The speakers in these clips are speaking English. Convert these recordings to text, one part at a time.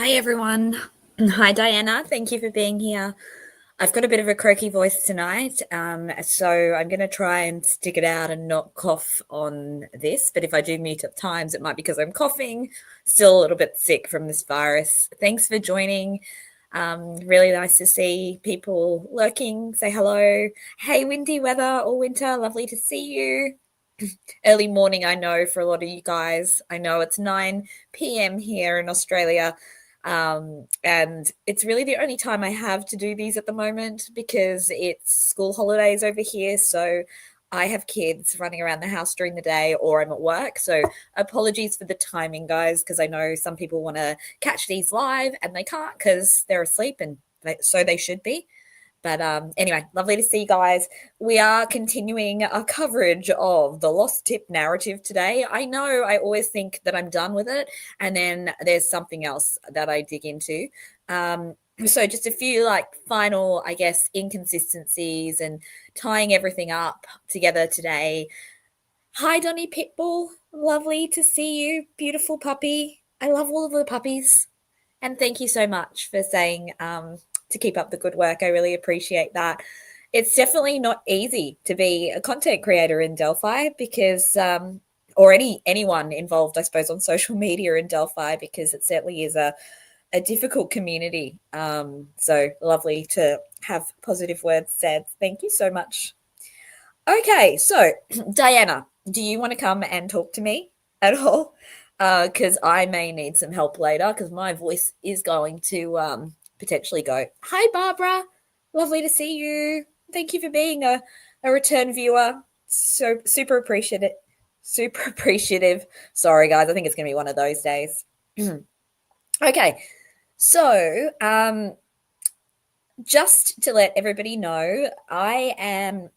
Hi, everyone. Hi, Diana. Thank you for being here. I've got a bit of a croaky voice tonight, so I'm going to try and stick it out and not cough on this. But if I do mute at times, it might be because I'm coughing, still a little bit sick from this virus. Thanks for joining. Really nice to see people lurking. Say hello. Hey, windy weather or winter. Lovely to see you. Early morning, I know, for a lot of you guys. I know it's 9 p.m. here in Australia. And it's really the only time I have to do these at the moment because it's school holidays over here. So I have kids running around the house during the day or I'm at work. So apologies for the timing, guys, because I know some people want to catch these live and they can't because they're asleep and so they should be. But anyway, lovely to see you guys. We are continuing our coverage of the lost tip narrative today. I know I always think that I'm done with it, and then there's something else that I dig into. So just a few final, I guess, inconsistencies and tying everything up together today. Hi, Donny Pitbull. Lovely to see you. Beautiful puppy. I love all of the puppies. And thank you so much for saying to keep up the good work. I really appreciate that. It's definitely not easy to be a content creator in Delphi because, or anyone involved, I suppose, on social media in Delphi, because it certainly is a difficult community. So lovely to have positive words said. Thank you so much. Okay, so Diana, do you want to come and talk to me at all? Because I may need some help later because my voice is going to potentially go. Hi, Barbara. Lovely to see you. Thank you for being a return viewer. So super appreciative. Super appreciative. Sorry, guys. I think it's going to be one of those days. Okay. So just to let everybody know, I am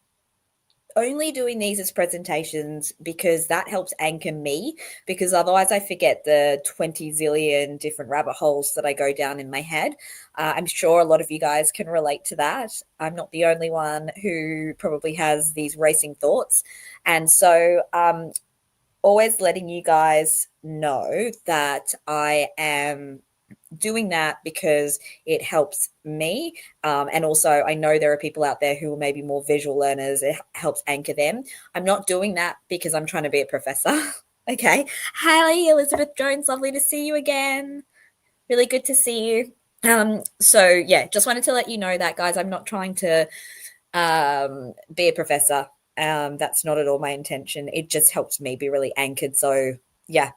only doing these as presentations because that helps anchor me, because otherwise I forget the 20 zillion different rabbit holes that I go down in my head. I'm sure a lot of you guys can relate to that. I'm not the only one who probably has these racing thoughts. And so always letting you guys know that I am doing that because it helps me. And also, I know there are people out there who are maybe more visual learners. It helps anchor them. I'm not doing that because I'm trying to be a professor. Okay. Hi, Elizabeth Jones. Lovely to see you again. Really good to see you. So yeah, just wanted to let you know that, guys, I'm not trying to be a professor. That's not at all my intention. It just helps me be really anchored. So yeah,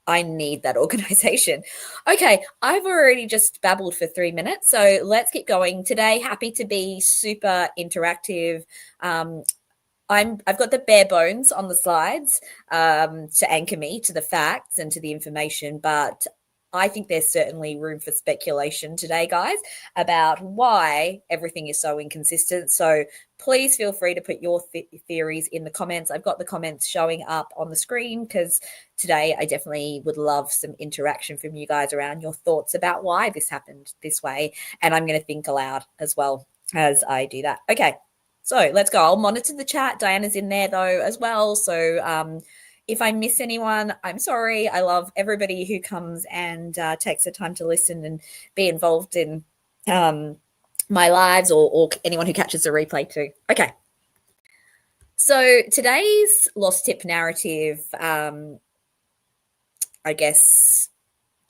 I need that organization. Okay, I've already just babbled for 3 minutes, so let's get going. Today, happy to be super interactive. I've got the bare bones on the slides to anchor me to the facts and to the information, but I think there's certainly room for speculation today, guys, about why everything is so inconsistent. So please feel free to put your theories in the comments. I've got the comments showing up on the screen because today I definitely would love some interaction from you guys around your thoughts about why this happened this way. And I'm going to think aloud as well as I do that. Okay. So let's go. I'll monitor the chat. Diana's in there though as well. So if I miss anyone, I'm sorry. I love everybody who comes and takes the time to listen and be involved in my lives, or anyone who catches the replay too. Okay. So today's lost tip narrative, I guess,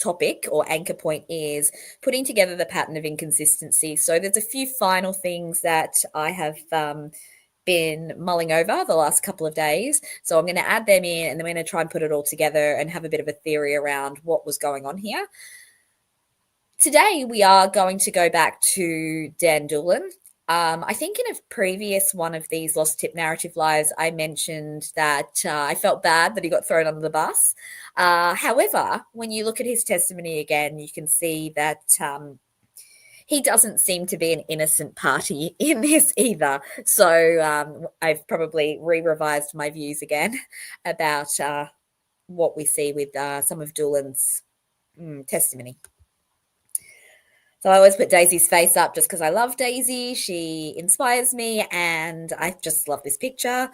topic or anchor point is putting together the pattern of inconsistency. So there's a few final things that I have been mulling over the last couple of days. So I'm going to add them in and then we're going to try and put it all together and have a bit of a theory around what was going on here. Today, we are going to go back to Dan Dulan. I think in a previous one of these Lost Tip Narrative Lives, I mentioned that I felt bad that he got thrown under the bus. However, when you look at his testimony again, you can see that he doesn't seem to be an innocent party in this either. So I've probably re-revised my views again about what we see with some of Dulan's testimony. So I always put Daisy's face up just because I love Daisy. She inspires me and I just love this picture.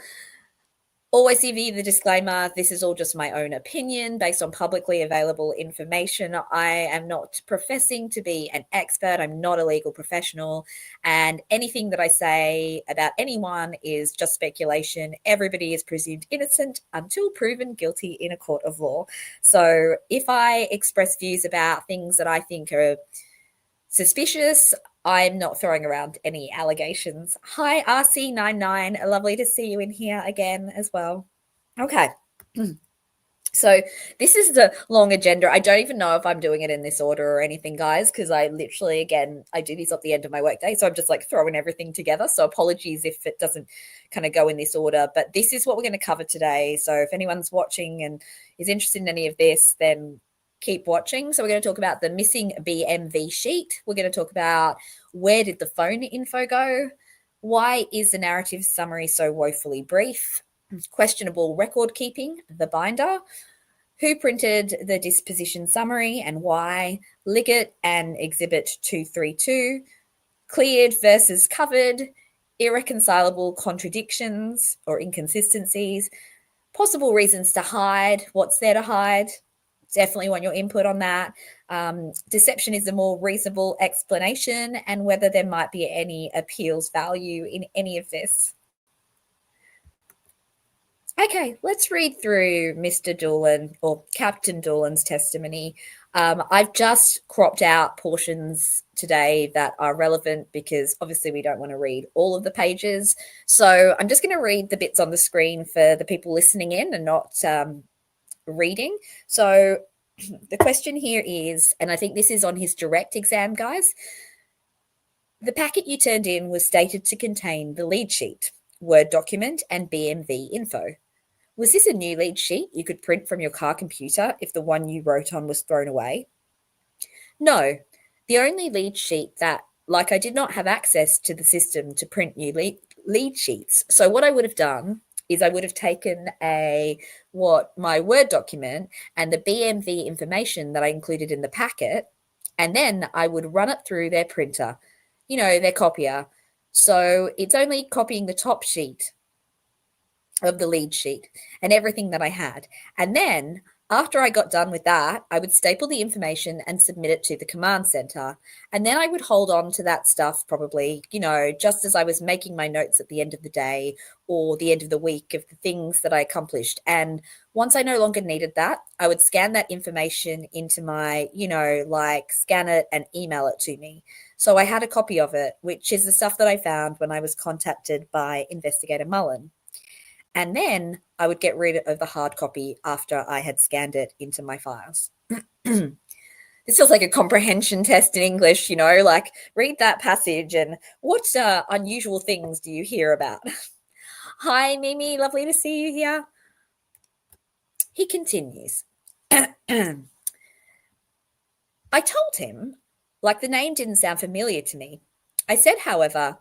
Always give you the disclaimer, this is all just my own opinion based on publicly available information. I am not professing to be an expert. I'm not a legal professional. And anything that I say about anyone is just speculation. Everybody is presumed innocent until proven guilty in a court of law. So if I express views about things that I think are suspicious, I'm not throwing around any allegations. Hi, RC99. Lovely to see you in here again as well. Okay. So this is the long agenda. I don't even know if I'm doing it in this order or anything, guys, because I literally, again, I do these at the end of my workday. So I'm just like throwing everything together. So apologies if it doesn't kind of go in this order, but this is what we're going to cover today. So if anyone's watching and is interested in any of this, then keep watching. So we're going to talk about the missing BMV sheet. We're going to talk about where did the phone info go? Why is the narrative summary so woefully brief? Questionable record keeping, the binder. Who printed the disposition summary and why? Liggett and Exhibit 232. Cleared versus covered. Irreconcilable contradictions or inconsistencies. Possible reasons to hide. What's there to hide? Definitely want your input on that. Deception is a more reasonable explanation, and whether there might be any appeals value in any of this. Okay, let's read through Mr. Dulan or Captain Dulan's testimony. I've just cropped out portions today that are relevant because obviously we don't want to read all of the pages. So I'm just going to read the bits on the screen for the people listening in and not reading. So the question here is, and I think this is on his direct exam, guys. The packet you turned in was stated to contain the lead sheet, Word document, and BMV info. Was this a new lead sheet you could print from your car computer if the one you wrote on was thrown away? No, the only lead sheet that, like, I did not have access to the system to print new lead sheets. So what I would have done is I would have taken my Word document and the BMV information that I included in the packet, and then I would run it through their printer, their copier. So it's only copying the top sheet of the lead sheet and everything that I had. And then after I got done with that, I would staple the information and submit it to the command center. And then I would hold on to that stuff probably, just as I was making my notes at the end of the day or the end of the week of the things that I accomplished. And once I no longer needed that, I would scan that information into my, scan it and email it to me. So I had a copy of it, which is the stuff that I found when I was contacted by Investigator Mullen. And then I would get rid of the hard copy after I had scanned it into my files. This feels like a comprehension test in English, like read that passage and what unusual things do you hear about? Hi, Mimi, lovely to see you here. He continues. I told him, like the name didn't sound familiar to me. I said, however,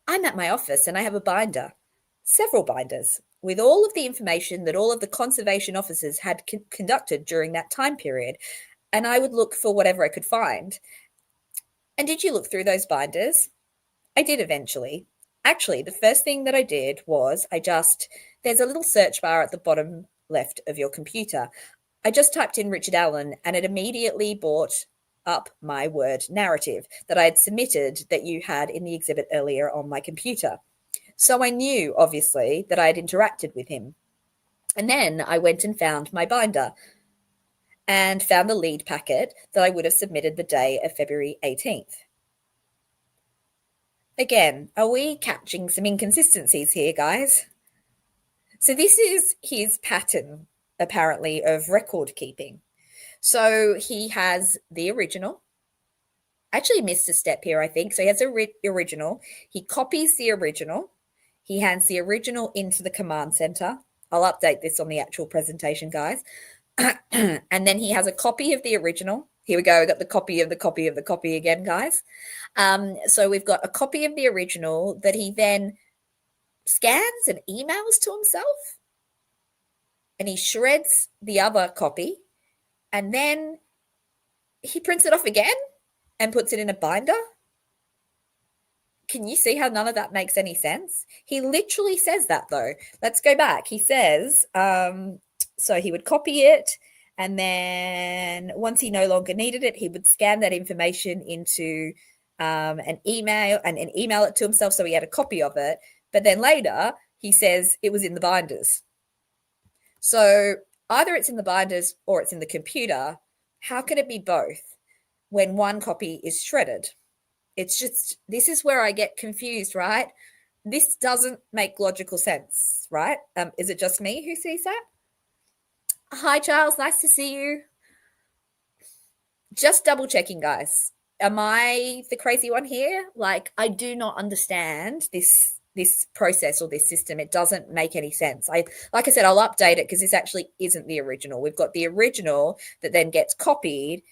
I'm at my office and I have a binder. Several binders with all of the information that all of the conservation officers had conducted during that time period, and I would look for whatever I could find. And did you look through those binders? I did eventually. Actually, the first thing that I did was there's a little search bar at the bottom left of your computer. I just typed in Richard Allen and it immediately brought up my Word narrative that I had submitted that you had in the exhibit earlier on my computer. So I knew, obviously, that I had interacted with him. And then I went and found my binder and found the lead packet that I would have submitted the day of February 18th. Again, are we catching some inconsistencies here, guys? So this is his pattern, apparently, of record keeping. So he has the original. Actually missed a step here, I think. So he has the original. He copies the original. He hands the original into the command center. I'll update this on the actual presentation, guys. And then he has a copy of the original. Here we go. We got the copy of the copy of the copy again, guys. So we've got a copy of the original that he then scans and emails to himself. And he shreds the other copy. And then he prints it off again and puts it in a binder. can you see how none of that makes any sense? He literally says that, though. Let's go back. He says, so he would copy it, and then once he no longer needed it, he would scan that information into an email and email it to himself, so he had a copy of it. But then later, he says it was in the binders. So either it's in the binders or it's in the computer. How can it be both when one copy is shredded? It's just, this is where I get confused, right? This doesn't make logical sense, right? Is it just me who sees that? Hi, Charles. Nice to see you. Just double checking, guys. Am I the crazy one here? Like, I do not understand this process or this system. It doesn't make any sense. Like I said, I'll update it because this actually isn't the original. We've got the original that then gets copied,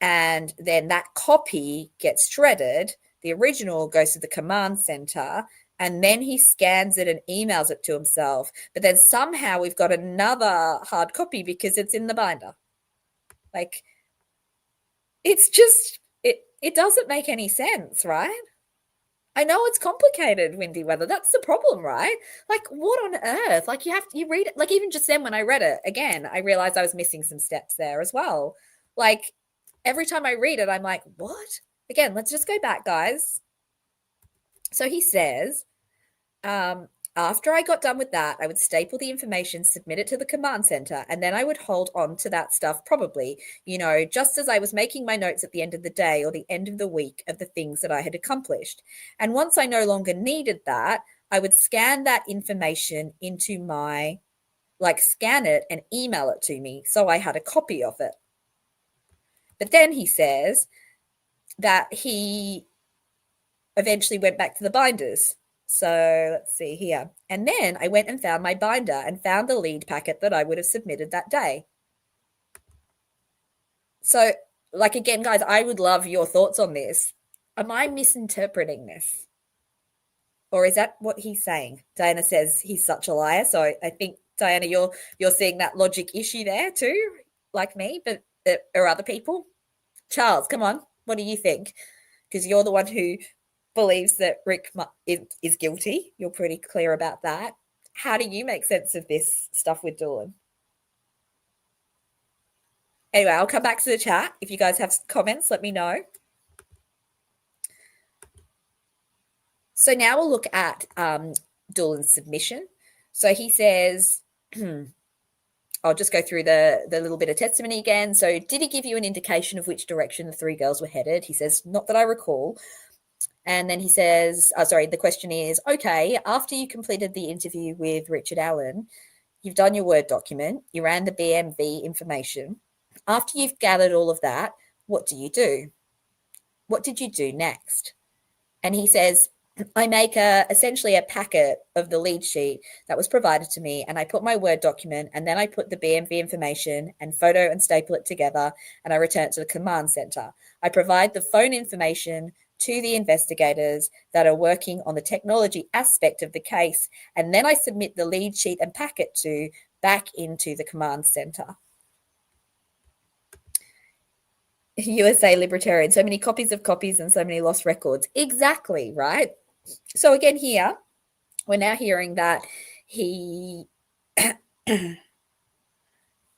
and then that copy gets shredded. The original goes to the command center, and then he scans it and emails it to himself. But then somehow we've got another hard copy because it's in the binder. Like, it's just, it doesn't make any sense, right? I know it's complicated, Windy Weather. That's the problem, right? Like, what on earth? Like, you read it. Like, even just then when I read it again, I realized I was missing some steps there as well. Like, every time I read it, I'm like, what? Again, let's just go back, guys. So he says, after I got done with that, I would staple the information, submit it to the command center, and then I would hold on to that stuff probably, just as I was making my notes at the end of the day or the end of the week of the things that I had accomplished. And once I no longer needed that, I would scan that information into scan it and email it to me so I had a copy of it. But then he says that he eventually went back to the binders. So let's see here. And then I went and found my binder and found the lead packet that I would have submitted that day. So, again, guys, I would love your thoughts on this. Am I misinterpreting this? Or is that what he's saying? Diana says he's such a liar. So I think, Diana, you're seeing that logic issue there too, like me, but or other people. Charles, come on. What do you think? Because you're the one who believes that Rick is guilty. You're pretty clear about that. How do you make sense of this stuff with Dulan? Anyway, I'll come back to the chat. If you guys have comments, let me know. So now we'll look at Dulan's submission. So he says, I'll just go through the little bit of testimony again. So did he give you an indication of which direction the three girls were headed? He says, not that I recall. And then he says, the question is, okay, after you completed the interview with Richard Allen, you've done your Word document, you ran the BMV information. After you've gathered all of that, what do you do? What did you do next? And he says, I make essentially a packet of the lead sheet that was provided to me, and I put my Word document, and then I put the BMV information and photo and staple it together, and I return it to the command center. I provide the phone information to the investigators that are working on the technology aspect of the case, and then I submit the lead sheet and packet back into the command center. USA Libertarian, so many copies of copies and so many lost records. Exactly, right? So again here, we're now hearing that he... so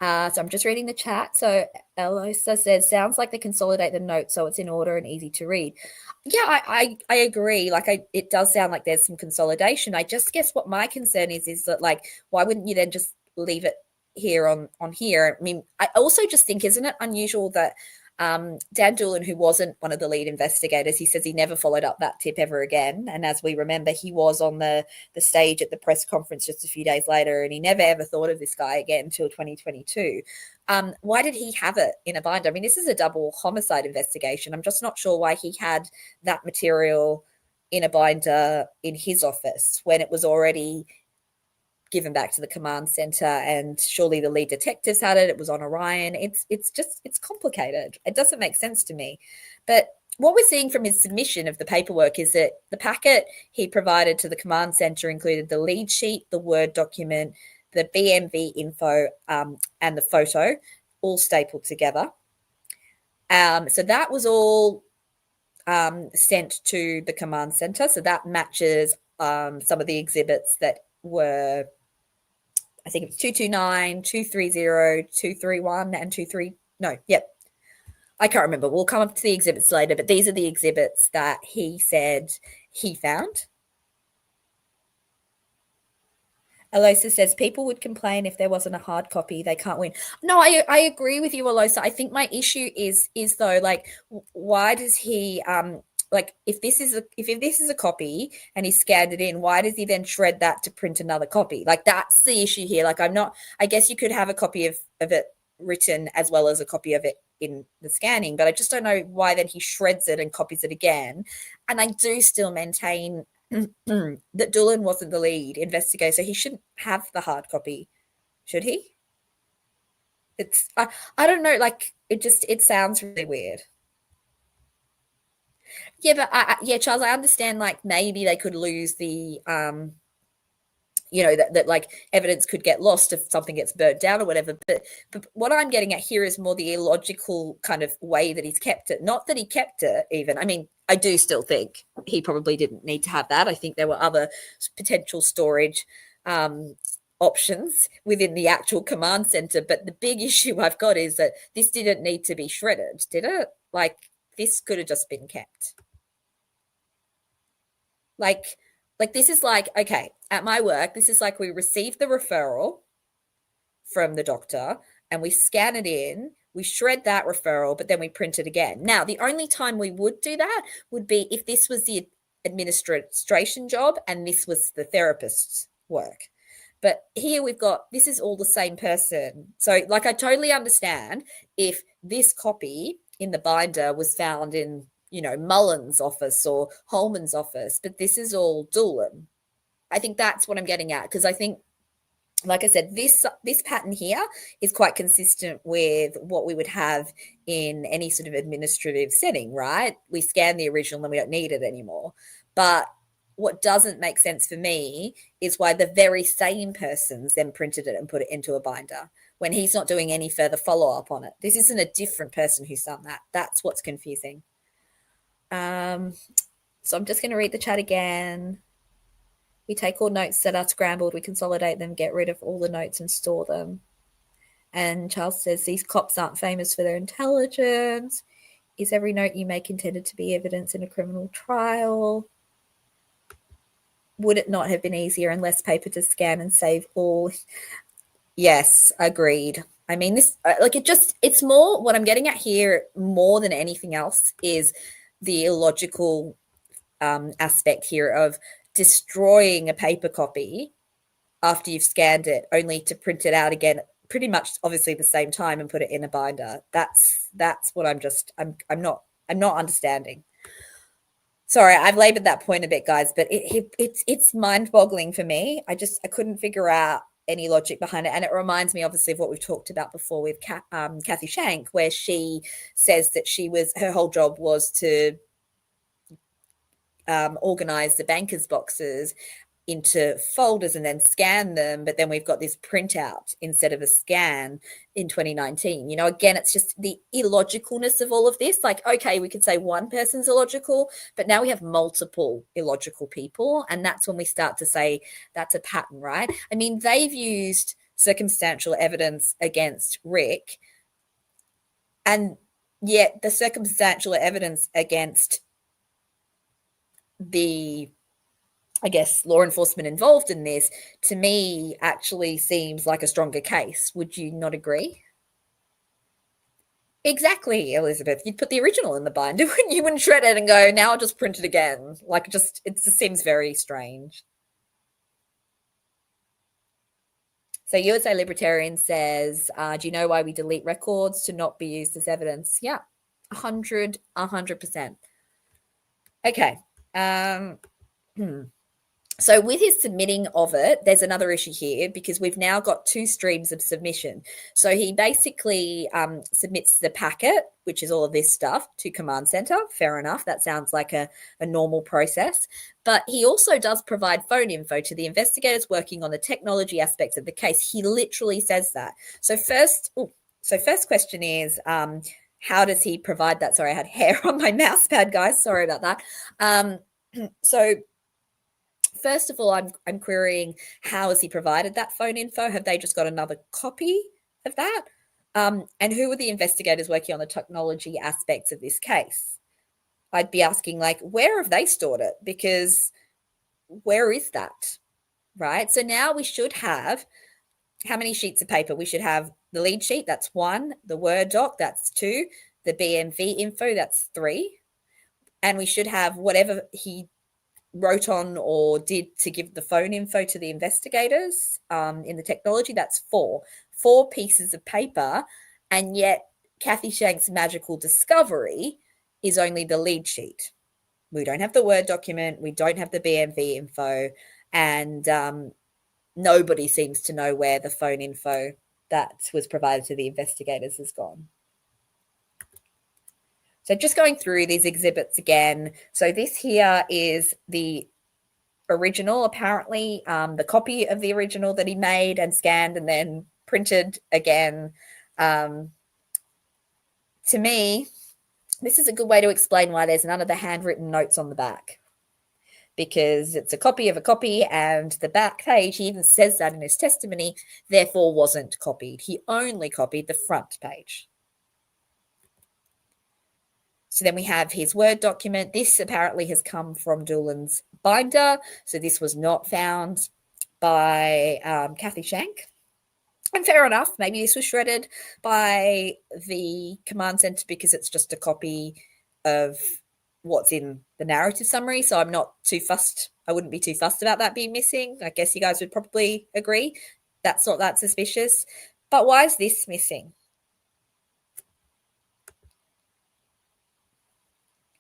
I'm just reading the chat. So Elosa says, sounds like they consolidate the notes so it's in order and easy to read. Yeah, I agree. It does sound like there's some consolidation. I just guess what my concern is that, why wouldn't you then just leave it here on here? I mean, I also just think, isn't it unusual that Dan Dulan, who wasn't one of the lead investigators, he says he never followed up that tip ever again. And as we remember, he was on the stage at the press conference just a few days later, and he never ever thought of this guy again until 2022. Why did he have it in a binder? I mean, this is a double homicide investigation. I'm just not sure why he had that material in a binder in his office when it was already given back to the command center, and surely the lead detectives had it. It was on Orion. It's complicated. It doesn't make sense to me. But what we're seeing from his submission of the paperwork is that the packet he provided to the command center included the lead sheet, the Word document, the BMV info, and the photo, all stapled together. So that was all sent to the command center. So that matches some of the exhibits that were, I think it's 229, 230, 231, and 23. No, yep. I can't remember. We'll come up to the exhibits later, but these are the exhibits that he said he found. Alosa says people would complain if there wasn't a hard copy. They can't win. No, I agree with you, Alosa. I think my issue is though, like, why does he like if this is a copy and he scanned it in, why does he then shred that to print another copy? Like, that's the issue here. Like, I guess you could have a copy of it written as well as a copy of it in the scanning, but I just don't know why then he shreds it and copies it again. And I do still maintain that Dulan wasn't the lead investigator, so he shouldn't have the hard copy, should he? It's I don't know, like, it sounds really weird. Yeah, but yeah, Charles, I understand, like, maybe they could lose the that like evidence could get lost if something gets burnt down or whatever. But what I'm getting at here is more the illogical kind of way that he's kept it. Not that he kept it even. I mean, I do still think he probably didn't need to have that. I think there were other potential storage options within the actual command center. But the big issue I've got is that this didn't need to be shredded, did it? Like, this could have just been kept. Like this is like, okay, at my work, this is like we received the referral from the doctor and we scan it in, we shred that referral, but then we print it again. Now, the only time we would do that would be if this was the administration job and this was the therapist's work. But here we've got, this is all the same person. So, like, I totally understand if this copy in the binder was found in, Mullen's office or Holman's office, but this is all Dulan. I think that's what I'm getting at, because I think, like I said, this pattern here is quite consistent with what we would have in any sort of administrative setting, right? We scan the original and we don't need it anymore. But what doesn't make sense for me is why the very same person's then printed it and put it into a binder when he's not doing any further follow-up on it. This isn't a different person who's done that. That's what's confusing. So I'm just going to read the chat again. We take all notes that are scrambled, we consolidate them, get rid of all the notes and store them. And Charles says, these cops aren't famous for their intelligence. Is every note you make intended to be evidence in a criminal trial? Would it not have been easier and less paper to scan and save all? Yes, agreed. I mean, this, like, it's more, what I'm getting at here more than anything else is the illogical aspect here of destroying a paper copy after you've scanned it only to print it out again pretty much obviously the same time and put it in a binder. That's what I'm not understanding. Sorry, I've labored that point a bit, guys, but it's mind-boggling for me. I couldn't figure out any logic behind it, and it reminds me obviously of what we've talked about before with Kathy Shank, where she says that her whole job was to organize the bankers' boxes into folders and then scan them, but then we've got this printout instead of a scan in 2019. Again, it's just the illogicalness of all of this. Like, okay, we could say one person's illogical, but now we have multiple illogical people, and that's when we start to say that's a pattern, right? I mean, they've used circumstantial evidence against Rick, and yet the circumstantial evidence against the, I guess, law enforcement involved in this, to me, actually seems like a stronger case. Would you not agree? Exactly, Elizabeth. You'd put the original in the binder. You wouldn't shred it and go, now I'll just print it again. Like, it just seems very strange. So USA Libertarian says, do you know why we delete records? To not be used as evidence? Yeah, 100%. Okay. So with his submitting of it, there's another issue here because we've now got two streams of submission. So he basically submits the packet, which is all of this stuff, to Command Center. Fair enough. That sounds like a normal process. But he also does provide phone info to the investigators working on the technology aspects of the case. He literally says that. So first question is, how does he provide that? Sorry, I had hair on my mouse pad, guys. Sorry about that. So first of all, I'm querying, how has he provided that phone info? Have they just got another copy of that? And who are the investigators working on the technology aspects of this case? I'd be asking, like, where have they stored it? Because where is that, right? So now we should have, how many sheets of paper? We should have the lead sheet, that's 1, the Word doc, that's 2, the BMV info, that's 3, and we should have whatever he wrote on or did to give the phone info to the investigators in the technology, that's 4 pieces of paper. And yet Kathy Shank's magical discovery is only the lead sheet. We don't have the Word document, we don't have the BMV info, and nobody seems to know where the phone info that was provided to the investigators has gone. So just going through these exhibits again. So this here is the original, apparently, the copy of the original that he made and scanned and then printed again. To me, this is a good way to explain why there's none of the handwritten notes on the back, because it's a copy of a copy, and the back page, he even says that in his testimony, therefore wasn't copied. He only copied the front page. So then we have his Word document. This apparently has come from Dulan's binder. So this was not found by Kathy Shank. And fair enough, maybe this was shredded by the command center because it's just a copy of what's in the narrative summary. So I'm not too fussed. I wouldn't be too fussed about that being missing. I guess you guys would probably agree. That's not that suspicious. But why is this missing?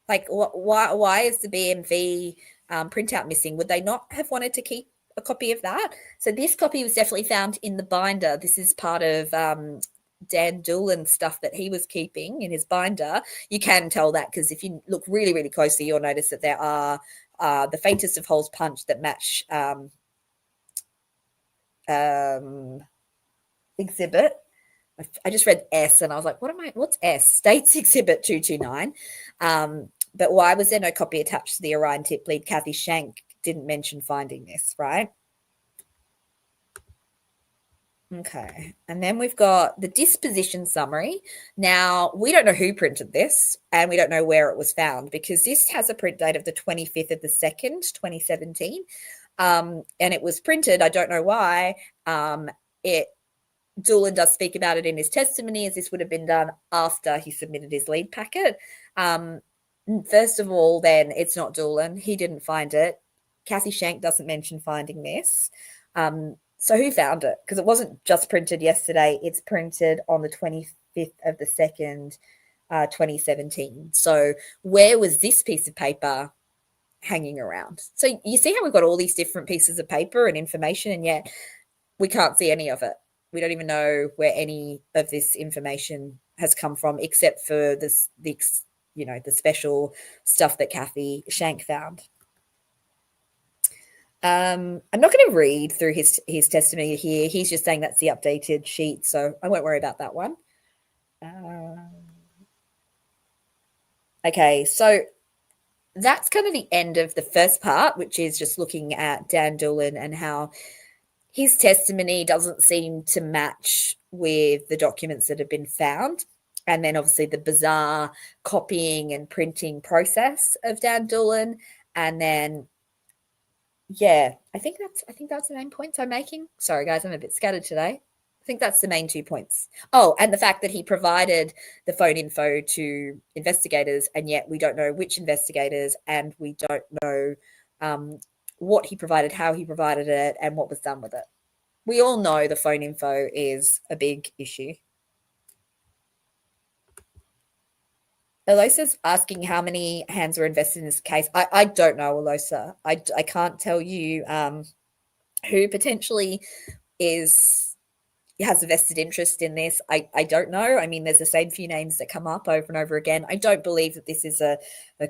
Like, why is the BMV printout missing? Would they not have wanted to keep a copy of that? So this copy was definitely found in the binder. This is part of Dan Dulan stuff that he was keeping in his binder. You can tell that because if you look really, really closely, you'll notice that there are the faintest of holes punched that match exhibit. I just read S and I was like, what's S? States Exhibit 229. But why was there no copy attached to the Orion tip lead? Kathy Shank didn't mention finding this, right? Okay. And then we've got the disposition summary. Now, we don't know who printed this and we don't know where it was found because this has a print date of the 25th of the 2nd, 2017. And it was printed, I don't know why, Dulan does speak about it in his testimony, as this would have been done after he submitted his lead packet. First of all, then, it's not Dulan. He didn't find it. Kathy Shank doesn't mention finding this. So who found it? Because it wasn't just printed yesterday. It's printed on the 25th of the 2nd, 2017. So where was this piece of paper hanging around? So you see how we've got all these different pieces of paper and information, and yet we can't see any of it. We don't even know where any of this information has come from, except for the special stuff that Kathy Shank found. I'm not going to read through his testimony here. He's just saying that's the updated sheet, so I won't worry about that one. Okay, so that's kind of the end of the first part, which is just looking at Dan Dulan and how his testimony doesn't seem to match with the documents that have been found. And then obviously the bizarre copying and printing process of Dan Dulan. And then, yeah, I think that's the main points I'm making. Sorry, guys, I'm a bit scattered today. I think that's the main 2 points. Oh, and the fact that he provided the phone info to investigators, and yet we don't know which investigators, and we don't know what he provided, how he provided it, and what was done with it. We all know the phone info is a big issue. Alosa's asking how many hands were invested in this case. I don't know, Alosa. I can't tell you who potentially is has a vested interest in this. I don't know. I mean, there's the same few names that come up over and over again. I don't believe that this is a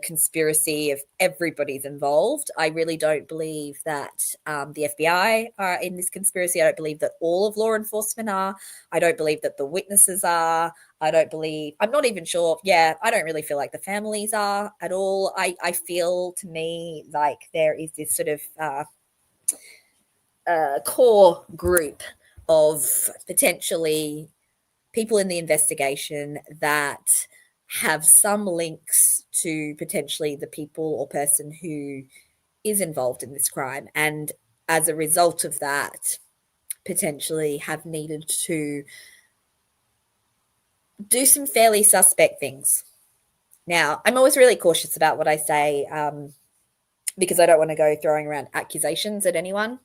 conspiracy of everybody's involved. I really don't believe that the FBI are in this conspiracy. I don't believe that all of law enforcement are. I don't believe that the witnesses are. I'm not even sure. Yeah, I don't really feel like the families are at all. I feel, to me, like there is this sort of core group of potentially people in the investigation that have some links to potentially the people or person who is involved in this crime, and as a result of that potentially have needed to do some fairly suspect things. Now, I'm always really cautious about what I say, because I don't want to go throwing around accusations at anyone.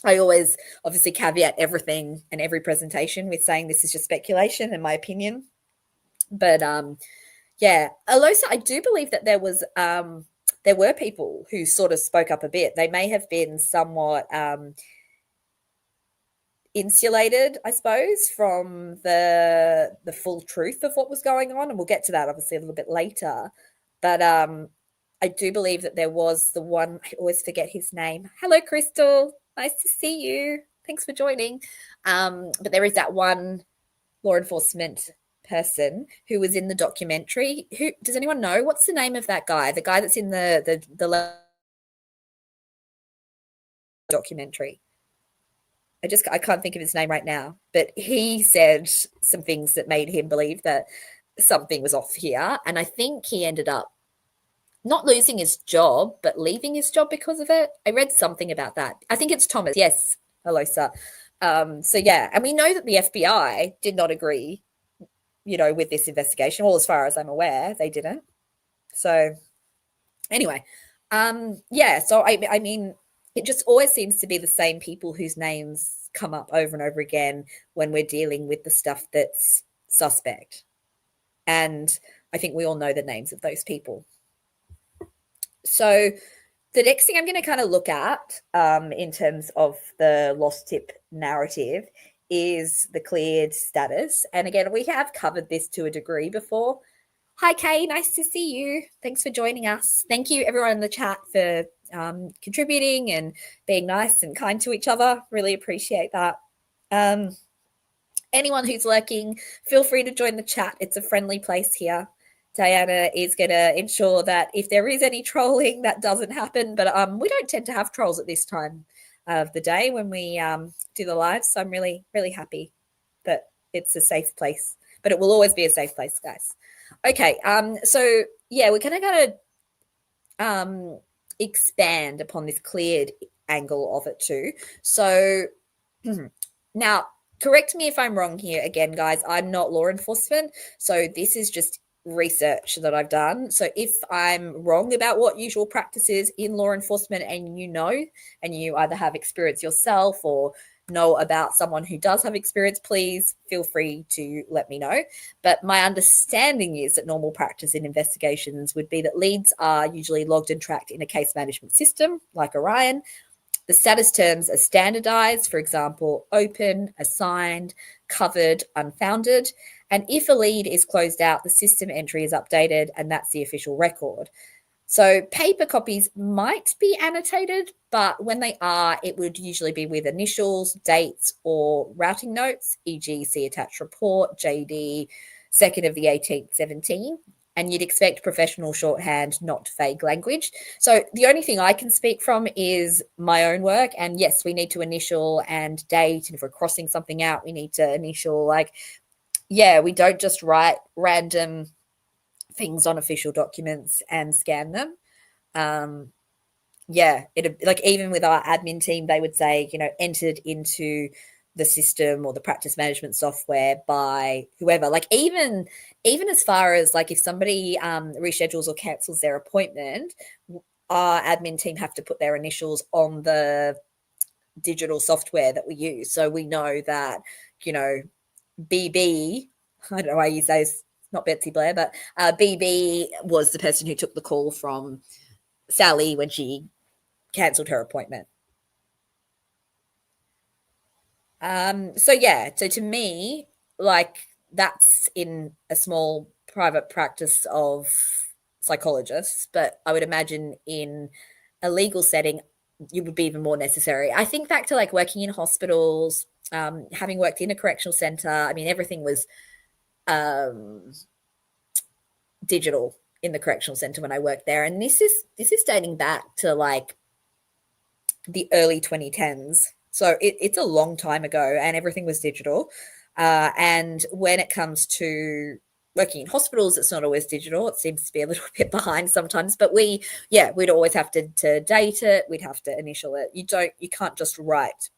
I always obviously caveat everything and every presentation with saying this is just speculation and my opinion. But yeah, Alosa, I do believe that there were people who sort of spoke up a bit. They may have been somewhat insulated, I suppose, from the full truth of what was going on, and we'll get to that obviously a little bit later. But I do believe that there was the one, I always forget his name. Hello, Crystal. Nice to see you. Thanks for joining. But there is that one law enforcement person who was in the documentary. Who does anyone know? What's the name of that guy? The guy that's in the documentary. I can't think of his name right now, but he said some things that made him believe that something was off here, and I think he ended up not losing his job, but leaving his job because of it. I read something about that. I think it's Thomas. Yes, Alosa. So yeah, and we know that the FBI did not agree, with this investigation. Well, as far as I'm aware, they didn't. So anyway, yeah. So I mean, it just always seems to be the same people whose names come up over and over again when we're dealing with the stuff that's suspect. And I think we all know the names of those people. So the next thing I'm going to kind of look at in terms of the lost tip narrative is the cleared status. And again, we have covered this to a degree before. Hi, Kay. Nice to see you. Thanks for joining us. Thank you, everyone in the chat, for contributing and being nice and kind to each other. Really appreciate that. Anyone who's lurking, feel free to join the chat. It's a friendly place here. Diana is going to ensure that if there is any trolling, that doesn't happen. But we don't tend to have trolls at this time of the day when we do the live. So I'm really, really happy that it's a safe place. But it will always be a safe place, guys. Okay, so yeah, we're going to expand upon this cleared angle of it too. So now, correct me if I'm wrong here again, guys. I'm not law enforcement, so this is just research that I've done. So if I'm wrong about what usual practice is in law enforcement, and you either have experience yourself or know about someone who does have experience, please feel free to let me know. But my understanding is that normal practice in investigations would be that leads are usually logged and tracked in a case management system like Orion. The status terms are standardized, for example, open, assigned, covered, unfounded. And if a lead is closed out, the system entry is updated, and that's the official record. So paper copies might be annotated, but when they are, it would usually be with initials, dates, or routing notes, e.g. see attached report, JD, 2nd of the 18th, 17. And you'd expect professional shorthand, not vague language. So the only thing I can speak from is my own work. And yes, we need to initial and date. And if we're crossing something out, we need to initial, we don't just write random things on official documents and scan them. Even with our admin team, they would say, entered into the system or the practice management software by whoever. Even as far as if somebody reschedules or cancels their appointment, our admin team have to put their initials on the digital software that we use. So we know that, BB, I don't know why you say it's not Betsy Blair, but BB was the person who took the call from Sally when she cancelled her appointment. So to me, like that's in a small private practice of psychologists, but I would imagine in a legal setting, it would be even more necessary. I think back to like working in hospitals, having worked in a correctional center. I mean, everything was um, digital in the correctional center when I worked there, and this is dating back to like the early 2010s. So it's a long time ago, and everything was digital. And when it comes to working in hospitals, it's not always digital. It seems to be a little bit behind sometimes. But we'd always have to date it. We'd have to initial it. You can't just write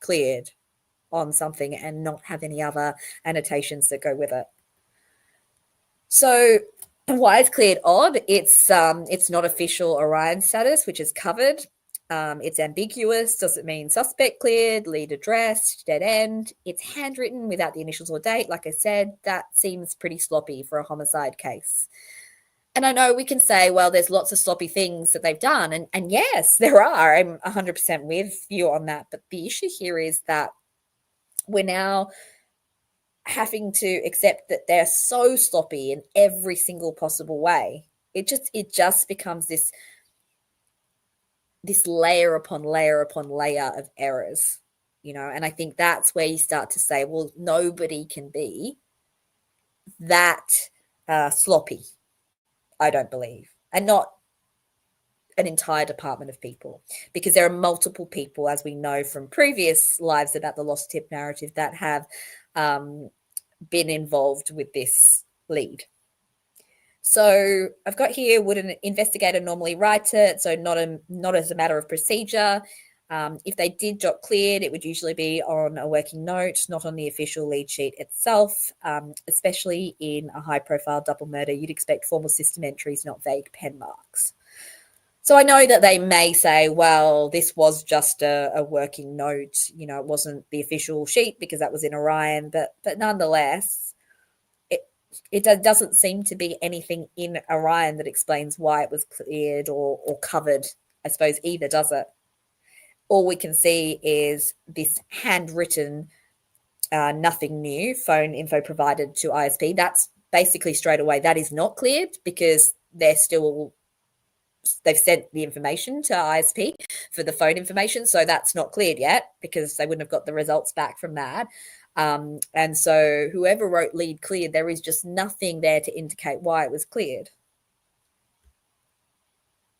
cleared on something and not have any other annotations that go with it. So why is cleared odd? It's not official Orion status, which is covered. It's ambiguous. Does it mean suspect cleared, lead addressed, dead end? It's handwritten without the initials or date. Like I said, that seems pretty sloppy for a homicide case. And I know we can say, well, there's lots of sloppy things that they've done. And yes, there are. I'm 100% with you on that. But the issue here is that we're now having to accept that they're so sloppy in every single possible way. It just becomes this layer upon layer upon layer of errors, and I think that's where you start to say, well, nobody can be that sloppy, I don't believe, and not an entire department of people, because there are multiple people, as we know from previous lives about the lost tip narrative, that have been involved with this lead. So I've got here, would an investigator normally write it? So not as a matter of procedure. If they did jot cleared, it would usually be on a working note, not on the official lead sheet itself, especially in a high-profile double murder. You'd expect formal system entries, not vague pen marks. So I know that they may say, well, this was just a working note. It wasn't the official sheet because that was in Orion, but nonetheless, it doesn't seem to be anything in Orion that explains why it was cleared or covered, I suppose, either, does it? All we can see is this handwritten, nothing new, phone info provided to ISP. That's basically straight away, that is not cleared because they've sent the information to ISP for the phone information. So that's not cleared yet because they wouldn't have got the results back from that. And so whoever wrote lead cleared, there is just nothing there to indicate why it was cleared.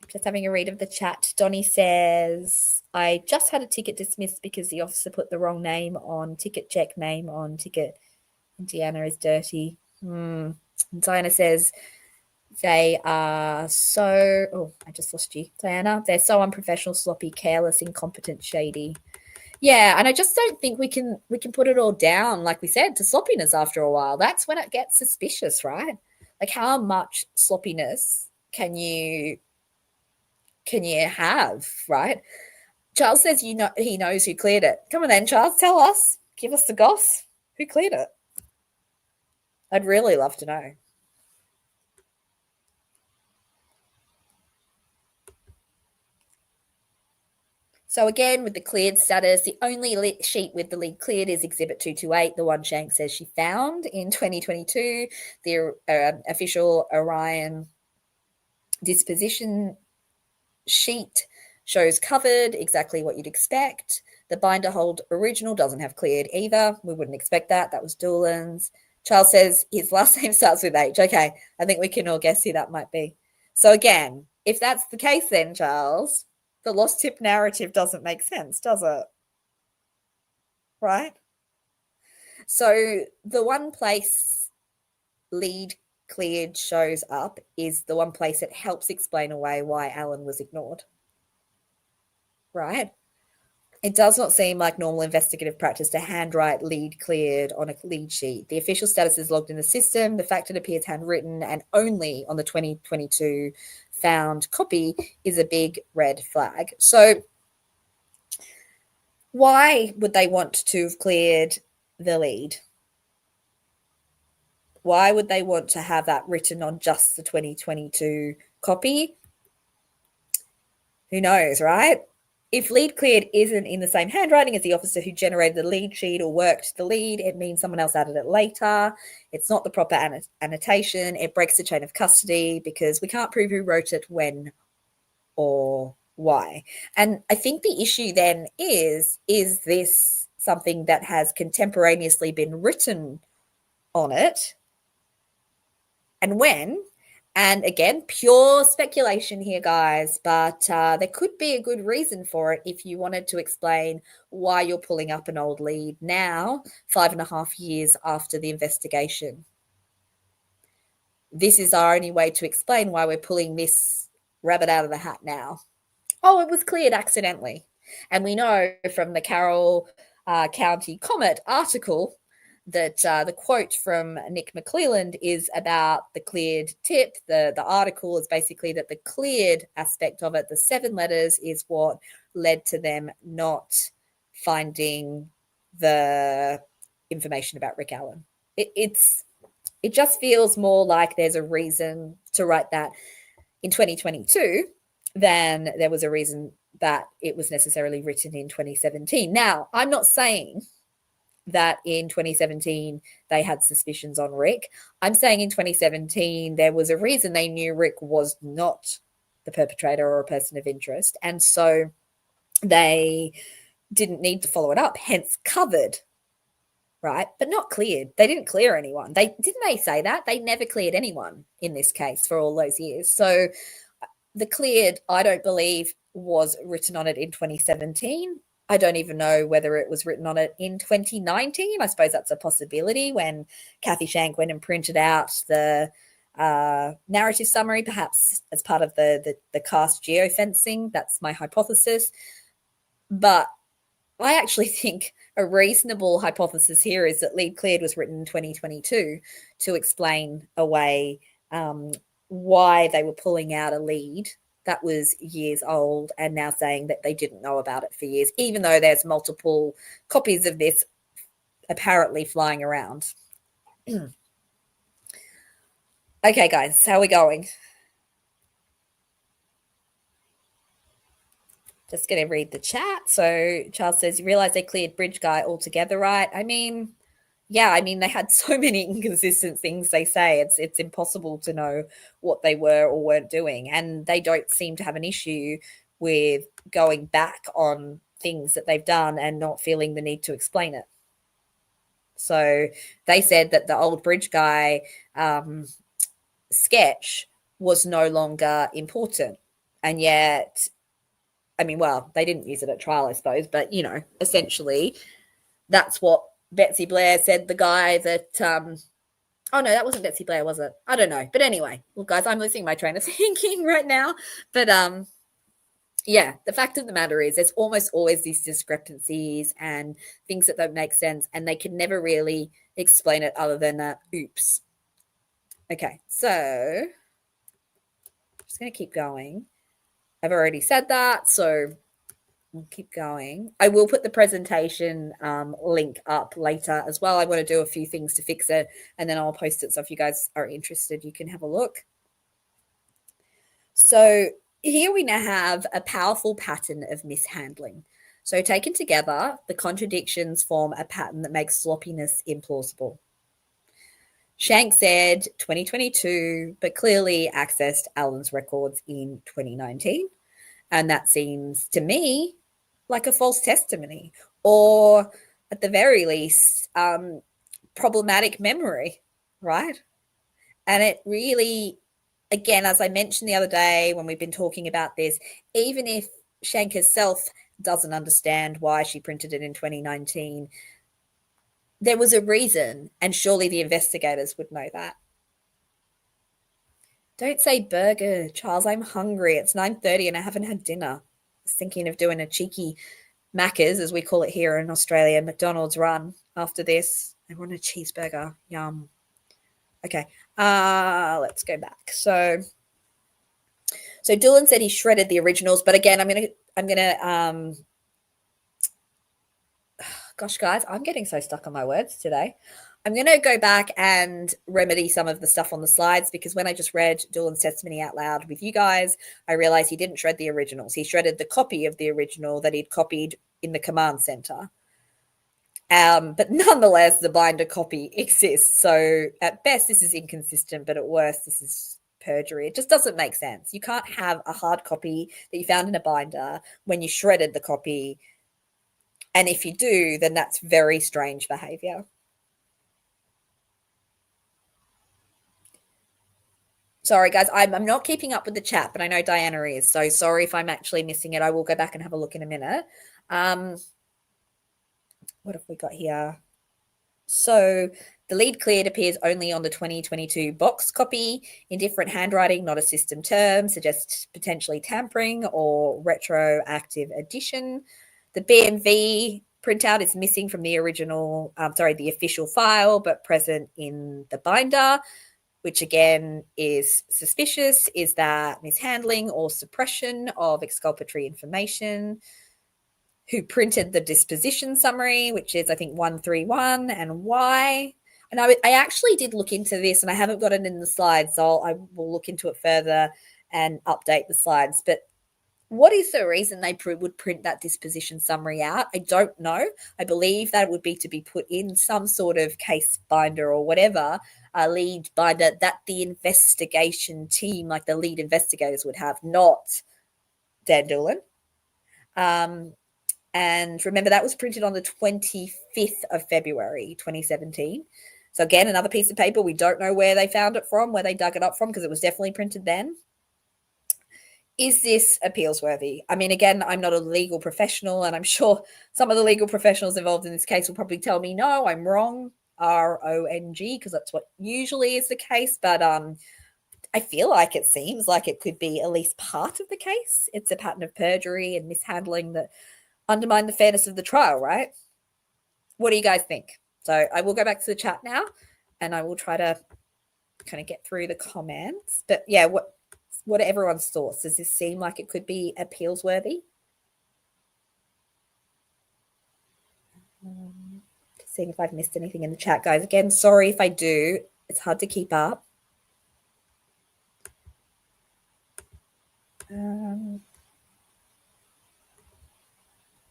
Just having a read of the chat. Donnie says, I just had a ticket dismissed because the officer put the wrong name on ticket check, name on ticket. Indiana is dirty. Diana says, they are so, I just lost you, Diana. They're so unprofessional, sloppy, careless, incompetent, shady. Yeah, and I just don't think we can put it all down, like we said, to sloppiness after a while. That's when it gets suspicious, right? Like, how much sloppiness can you have, right? Charles says he knows who cleared it. Come on then, Charles, tell us. Give us the goss. Who cleared it? I'd really love to know. So again, with the cleared status, the only sheet with the lead cleared is Exhibit 228, the one Shank says she found in 2022. The official Orion disposition sheet shows covered, exactly what you'd expect. The binder hold original doesn't have cleared either. We wouldn't expect that. That was Dulan's. Charles says his last name starts with H. Okay, I think we can all guess who that might be. So again, if that's the case then, Charles, the lost tip narrative doesn't make sense, does it? Right? So the one place lead cleared shows up is the one place that helps explain away why Alan was ignored. Right? It does not seem like normal investigative practice to handwrite lead cleared on a lead sheet. The official status is logged in the system. The fact it appears handwritten and only on the 2022 found copy is a big red flag. So why would they want to have cleared the lead? Why would they want to have that written on just the 2022 copy? Who knows, right? If lead cleared isn't in the same handwriting as the officer who generated the lead sheet or worked the lead, it means someone else added it later. It's not the proper annotation. It breaks the chain of custody because we can't prove who wrote it, when, or why. And I think the issue then is this something that has contemporaneously been written on it, and when? And again, pure speculation here, guys, but there could be a good reason for it if you wanted to explain why you're pulling up an old lead now, 5.5 years after the investigation. This is our only way to explain why we're pulling this rabbit out of the hat now. Oh, it was cleared accidentally. And we know from the Carroll County Comet article that the quote from Nick McClelland is about the cleared tip. The article is basically that the cleared aspect of it, the 7 letters, is what led to them not finding the information about Rick Allen. It just feels more like there's a reason to write that in 2022 than there was a reason that it was necessarily written in 2017. Now, I'm not saying that in 2017 they had suspicions on Rick. I'm saying in 2017 there was a reason they knew Rick was not the perpetrator or a person of interest, and so they didn't need to follow it up, hence covered, right? But not cleared. They didn't clear anyone. Didn't they say that? They never cleared anyone in this case for all those years. So the cleared, I don't believe, was written on it in 2017. I don't even know whether it was written on it in 2019. I suppose that's a possibility when Kathy Shank went and printed out the narrative summary, perhaps as part of the cast geofencing. That's my hypothesis. But I actually think a reasonable hypothesis here is that lead cleared was written in 2022 to explain away why they were pulling out a lead that was years old and now saying that they didn't know about it for years, even though there's multiple copies of this apparently flying around. Okay, guys, how are we going? Just going to read the chat. So Charles says, you realize they cleared Bridge Guy altogether, right? I mean, yeah, I mean, they had so many inconsistent things they say. It's impossible to know what they were or weren't doing. And they don't seem to have an issue with going back on things that they've done and not feeling the need to explain it. So they said that the old Bridge Guy sketch was no longer important. And yet, I mean, well, they didn't use it at trial, I suppose, but, you know, essentially that's what Betsy Blair said the guy that oh no, that wasn't Betsy Blair, was it? I don't know. But anyway, well, guys, I'm losing my train of thinking right now. But yeah, the fact of the matter is there's almost always these discrepancies and things that don't make sense, and they can never really explain it other than oops. Okay, so I'm just going to keep going. I've already said that, so we'll keep going. I will put the presentation link up later as well. I want to do a few things to fix it, and then I'll post it. So if you guys are interested, you can have a look. So here we now have a powerful pattern of mishandling. So taken together, the contradictions form a pattern that makes sloppiness implausible. Shank said 2022, but clearly accessed Allen's records in 2019. And that seems to me like a false testimony, or at the very least, problematic memory, right? And it really, again, as I mentioned the other day when we've been talking about this, even if Shank herself doesn't understand why she printed it in 2019, there was a reason, and surely the investigators would know that. Don't say burger, Charles. I'm hungry. It's 9:30 and I haven't had dinner. I was thinking of doing a cheeky Macca's, as we call it here in Australia, McDonald's run after this. I want a cheeseburger. Yum. Okay, let's go back. So Dulan said he shredded the originals, but again, I'm gonna gosh, guys, I'm getting so stuck on my words today. I'm going to go back and remedy some of the stuff on the slides, because when I just read Dulan's testimony out loud with you guys, I realized he didn't shred the originals. He shredded the copy of the original that he'd copied in the command center. But nonetheless, the binder copy exists. So at best, this is inconsistent, but at worst, this is perjury. It just doesn't make sense. You can't have a hard copy that you found in a binder when you shredded the copy. And if you do, then that's very strange behavior. Sorry, guys, I'm not keeping up with the chat, but I know Diana is. So sorry if I'm actually missing it. I will go back and have a look in a minute. What have we got here? So the lead cleared appears only on the 2022 box copy in different handwriting, not a system term, suggests potentially tampering or retroactive addition. The BMV printout is missing from the original, the official file, but present in the binder, which again is suspicious. Is that mishandling or suppression of exculpatory information? Who printed the disposition summary, which is, I think, 131, and why? And I actually did look into this, and I haven't got it in the slides, so I will look into it further and update the slides. But what is the reason they would print that disposition summary out? I don't know. I believe that it would be to be put in some sort of case binder or whatever, a lead binder that the investigation team, like the lead investigators, would have, not Dan Dulan. And remember, that was printed on the 25th of February, 2017. So again, another piece of paper. We don't know where they found it from, where they dug it up from, because it was definitely printed then. Is this appeals worthy? I mean, again, I'm not a legal professional, and I'm sure some of the legal professionals involved in this case will probably tell me, no, I'm wrong, wrong, because that's what usually is the case. But I feel like it seems like it could be at least part of the case. It's a pattern of perjury and mishandling that undermine the fairness of the trial, right? What do you guys think? So I will go back to the chat now, and I will try to kind of get through the comments. But yeah, what are everyone's thoughts? Does this seem like it could be appeals worthy? Just seeing if I've missed anything in the chat, guys. Again, sorry if I do. It's hard to keep up.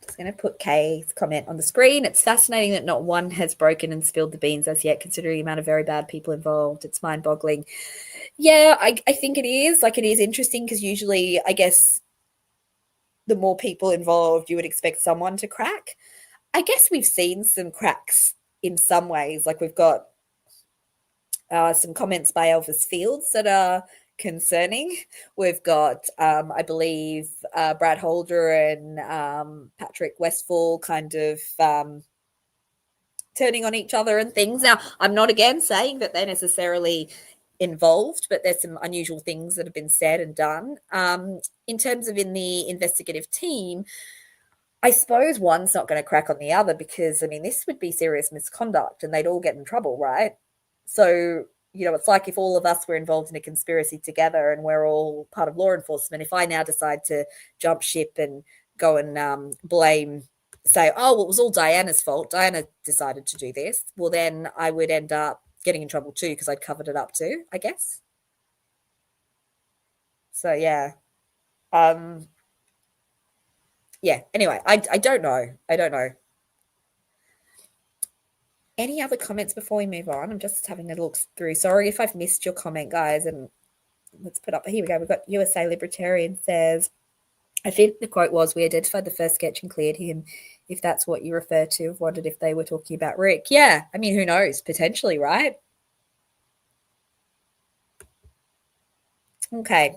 Just going to put Kay's comment on the screen. It's fascinating that not one has broken and spilled the beans as yet, considering the amount of very bad people involved. It's mind-boggling. Yeah, I think it is. Like, it is interesting because usually, I guess, the more people involved, you would expect someone to crack. I guess we've seen some cracks in some ways. Like, we've got some comments by Elvis Fields that are concerning. We've got, I believe, Brad Holder and Patrick Westfall kind of turning on each other and things. Now, I'm not again saying that they're necessarily involved, but there's some unusual things that have been said and done. In terms of in the investigative team, I suppose one's not going to crack on the other because, I mean, this would be serious misconduct and they'd all get in trouble, right? So, it's like if all of us were involved in a conspiracy together and we're all part of law enforcement. If I now decide to jump ship and go and say, oh, well, it was all Diana's fault. Diana decided to do this. Well, then I would end up getting in trouble too because I'd covered it up too, I guess. So, yeah. Yeah, anyway, I don't know. I don't know. Any other comments before we move on? I'm just having a look through. Sorry if I've missed your comment, guys. And let's put up, here we go. We've got USA Libertarian says, I think the quote was, we identified the first sketch and cleared him. If that's what you refer to, I've wondered if they were talking about Rick. Yeah, I mean, who knows? Potentially, right? Okay.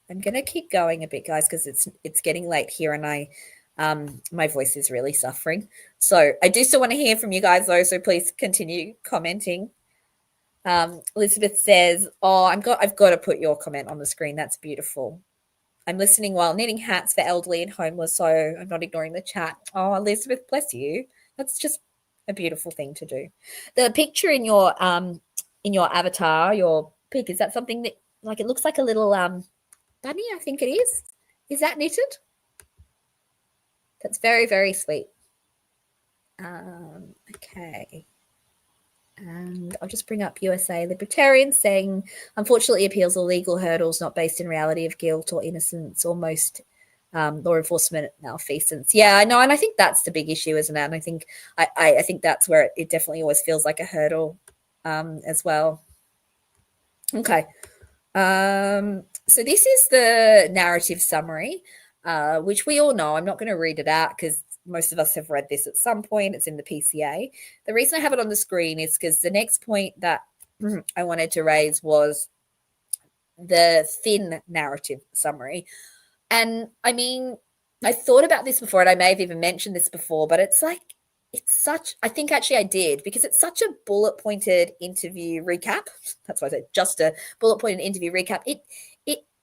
I'm going to keep going a bit, guys, because it's getting late here and my voice is really suffering. So I do still want to hear from you guys, though, so please continue commenting. Elizabeth says, I've got to put your comment on the screen. That's beautiful. I'm listening while knitting hats for elderly and homeless, so I'm not ignoring the chat. Oh, Elizabeth, bless you. That's just a beautiful thing to do. The picture in your avatar, your pic, is that something that, like, it looks like a little bunny, I think it is. Is that knitted? That's very, very sweet. Okay. And I'll just bring up USA Libertarians saying, unfortunately, appeals are legal hurdles not based in reality of guilt or innocence or most law enforcement malfeasance. Yeah, I know. And I think that's the big issue, isn't it? And I think I think that's where it definitely always feels like a hurdle as well. Okay. So this is the narrative summary, which we all know. I'm not going to read it out because most of us have read this at some point. It's in the PCA. The reason I have it on the screen is because the next point that I wanted to raise was the thin narrative summary. And I mean, I thought about this before, and I may have even mentioned this before, but it's like, it's such, I think actually I did, because it's such a bullet pointed interview recap. That's why I said just a bullet pointed interview recap.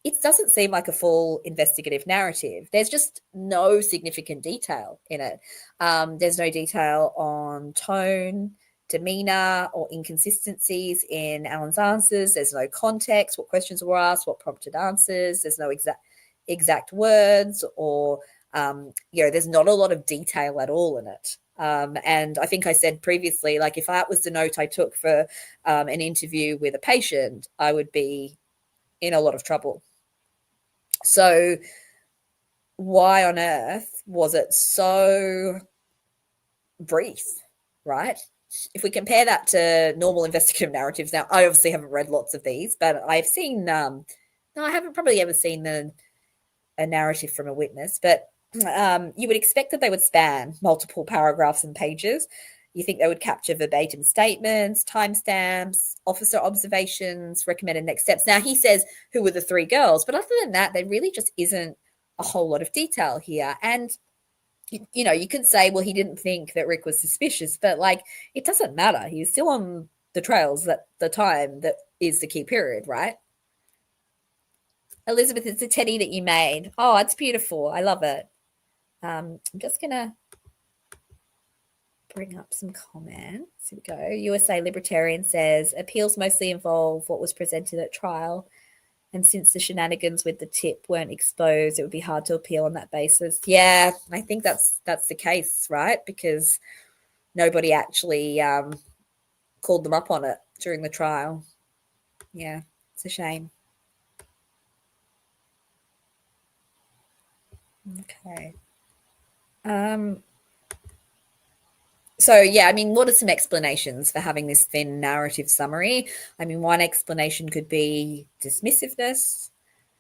It doesn't seem like a full investigative narrative. There's just no significant detail in it. There's no detail on tone, demeanor, or inconsistencies in Alan's answers. There's no context, what questions were asked, what prompted answers. There's no exact words, or there's not a lot of detail at all in it. And I think I said previously, like if that was the note I took for an interview with a patient, I would be in a lot of trouble. So why on earth was it so brief, right? If we compare that to normal investigative narratives, now I obviously haven't read lots of these, but I've seen no, I haven't probably ever seen a narrative from a witness, but you would expect that they would span multiple paragraphs and pages. You think they would capture verbatim statements, timestamps, officer observations, recommended next steps. Now, he says who were the three girls, but other than that, there really just isn't a whole lot of detail here. And, you could say, well, he didn't think that Rick was suspicious, but like, it doesn't matter. He's still on the trails at the time that is the key period, right? Elizabeth, it's a teddy that you made. Oh, it's beautiful. I love it. I'm just going to bring up some comments. Here we go. USA Libertarian says, appeals mostly involve what was presented at trial. And since the shenanigans with the tip weren't exposed, it would be hard to appeal on that basis. Yeah, I think that's the case, right? Because nobody actually called them up on it during the trial. Yeah, it's a shame. Okay. So, yeah, I mean, what are some explanations for having this thin narrative summary? I mean, one explanation could be dismissiveness.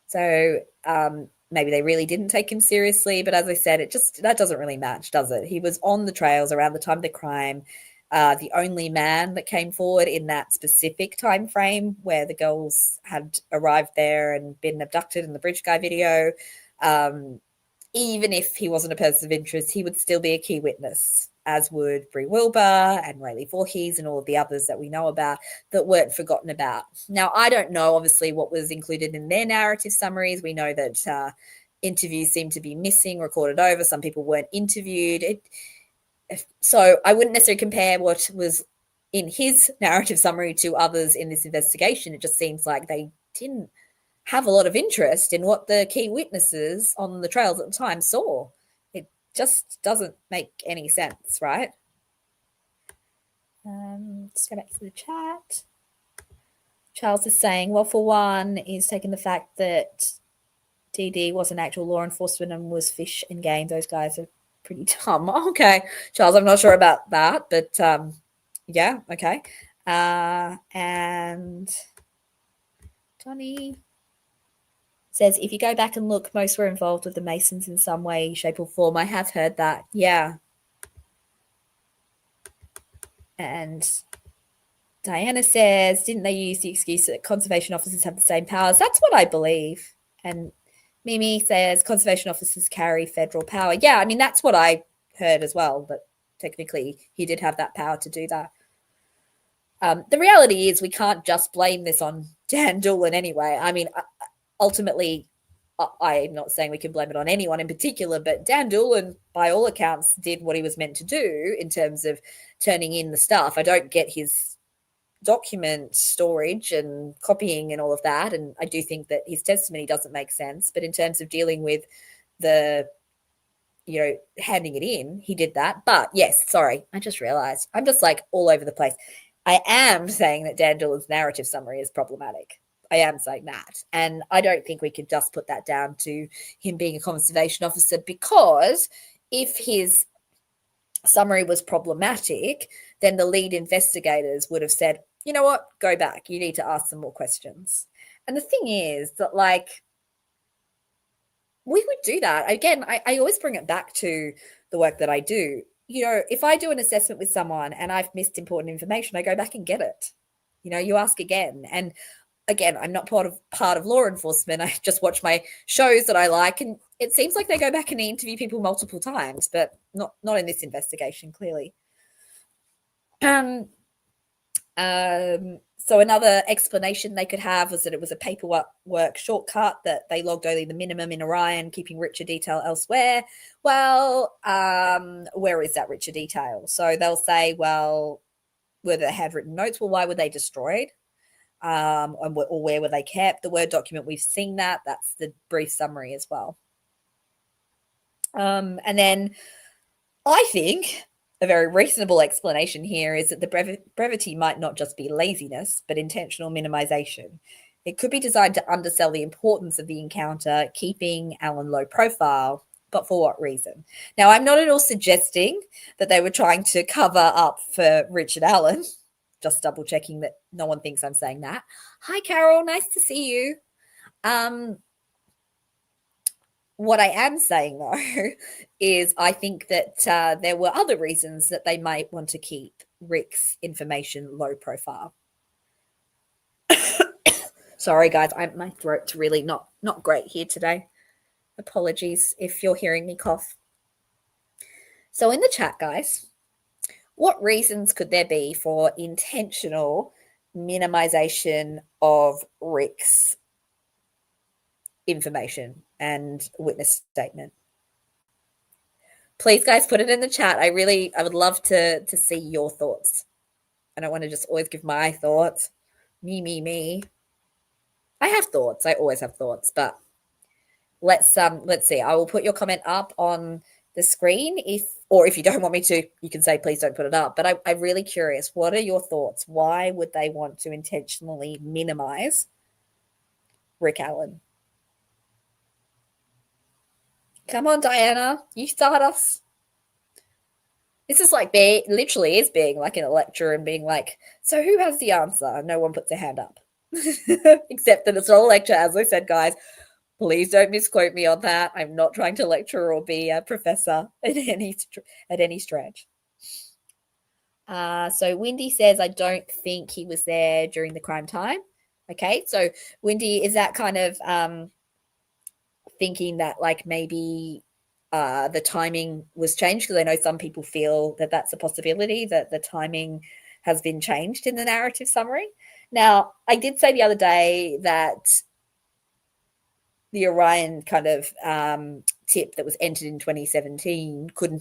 So maybe they really didn't take him seriously. But as I said, that doesn't really match, does it? He was on the trails around the time of the crime. The only man that came forward in that specific time frame where the girls had arrived there and been abducted in the bridge guy video. Even if he wasn't a person of interest, he would still be a key witness, as would Bree Wilbur and Rayleigh Voorhees and all of the others that we know about that weren't forgotten about. Now, I don't know, obviously, what was included in their narrative summaries. We know that interviews seem to be missing, recorded over. Some people weren't interviewed. So I wouldn't necessarily compare what was in his narrative summary to others in this investigation. It just seems like they didn't have a lot of interest in what the key witnesses on the trails at the time saw. It just doesn't make any sense, right? Let's go back to the chat. Charles is saying, well, for one, he's taking the fact that DD was an actual law enforcement and was fish and game. Those guys are pretty dumb. Okay, Charles, I'm not sure about that, but yeah, okay. And Johnny says, if you go back and look, most were involved with the Masons in some way, shape, or form. I have heard that. Yeah. And Diana says, didn't they use the excuse that conservation officers have the same powers? That's what I believe. And Mimi says, conservation officers carry federal power. Yeah, I mean, that's what I heard as well, that technically he did have that power to do that. The reality is we can't just blame this on Dan Dulan anyway. I mean, ultimately, I'm not saying we can blame it on anyone in particular, but Dan Dulan, by all accounts, did what he was meant to do in terms of turning in the stuff. I don't get his document storage and copying and all of that, and I do think that his testimony doesn't make sense. But in terms of dealing with the handing it in, he did that. But yes, sorry, I just realized I'm just like all over the place. I am saying that Dan Dulan's narrative summary is problematic. I am saying that. And I don't think we could just put that down to him being a conservation officer, because if his summary was problematic, then the lead investigators would have said, you know what, go back. You need to ask some more questions. And the thing is that, like, we would do that. Again, I always bring it back to the work that I do. If I do an assessment with someone and I've missed important information, I go back and get it. You ask again. And again, I'm not part of law enforcement. I just watch my shows that I like, and it seems like they go back and interview people multiple times, but not in this investigation, clearly. So another explanation they could have was that it was a paperwork shortcut, that they logged only the minimum in Orion, keeping richer detail elsewhere. Well, where is that richer detail? So they'll say, well, were they handwritten notes? Well, why were they destroyed? Or where were they kept? The Word document, we've seen that. That's the brief summary as well. And then I think a very reasonable explanation here is that the brevity might not just be laziness, but intentional minimization. It could be designed to undersell the importance of the encounter, keeping Allen low profile, but for what reason? Now, I'm not at all suggesting that they were trying to cover up for Richard Allen. Just double checking that no one thinks I'm saying that. Hi, Carol. Nice to see you. What I am saying, though, is I think that there were other reasons that they might want to keep Rick's information low profile. Sorry, guys. My throat's really not great here today. Apologies if you're hearing me cough. So in the chat, guys, what reasons could there be for intentional minimization of Rick's information and witness statement? Please, guys, put it in the chat. I would love to see your thoughts. I don't want to just always give my thoughts. Me. I have thoughts. I always have thoughts, but let's see. I will put your comment up on the screen. If you don't want me to, you can say, please don't put it up. But I'm really curious. What are your thoughts? Why would they want to intentionally minimize Rick Allen? Come on, Diana, you start us. This is like literally is being like in a lecture and being like, so who has the answer? No one puts their hand up. Except that it's not a lecture, as I said, guys. Please don't misquote me on that. I'm not trying to lecture or be a professor at any stretch. So Wendy says, I don't think he was there during the crime time. Okay, so Wendy, is that kind of thinking that like maybe the timing was changed? Because I know some people feel that that's a possibility, that the timing has been changed in the narrative summary. Now, I did say the other day that the Orion kind of tip that was entered in 2017 could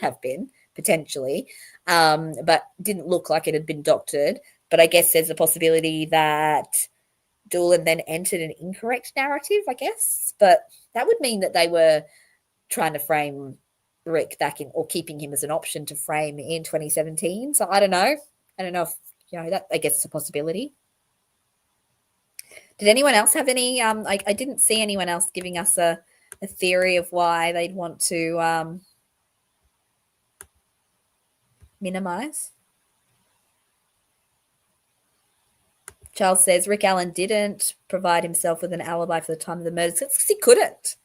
have been potentially, but didn't look like it had been doctored. But I guess there's a possibility that Dulan then entered an incorrect narrative, I guess. But that would mean that they were trying to frame Rick back in, or keeping him as an option to frame in 2017. So I don't know. I don't know if, that I guess it's a possibility. Did anyone else have any? I didn't see anyone else giving us a theory of why they'd want to minimize. Charles says Rick Allen didn't provide himself with an alibi for the time of the murders. It's because he couldn't.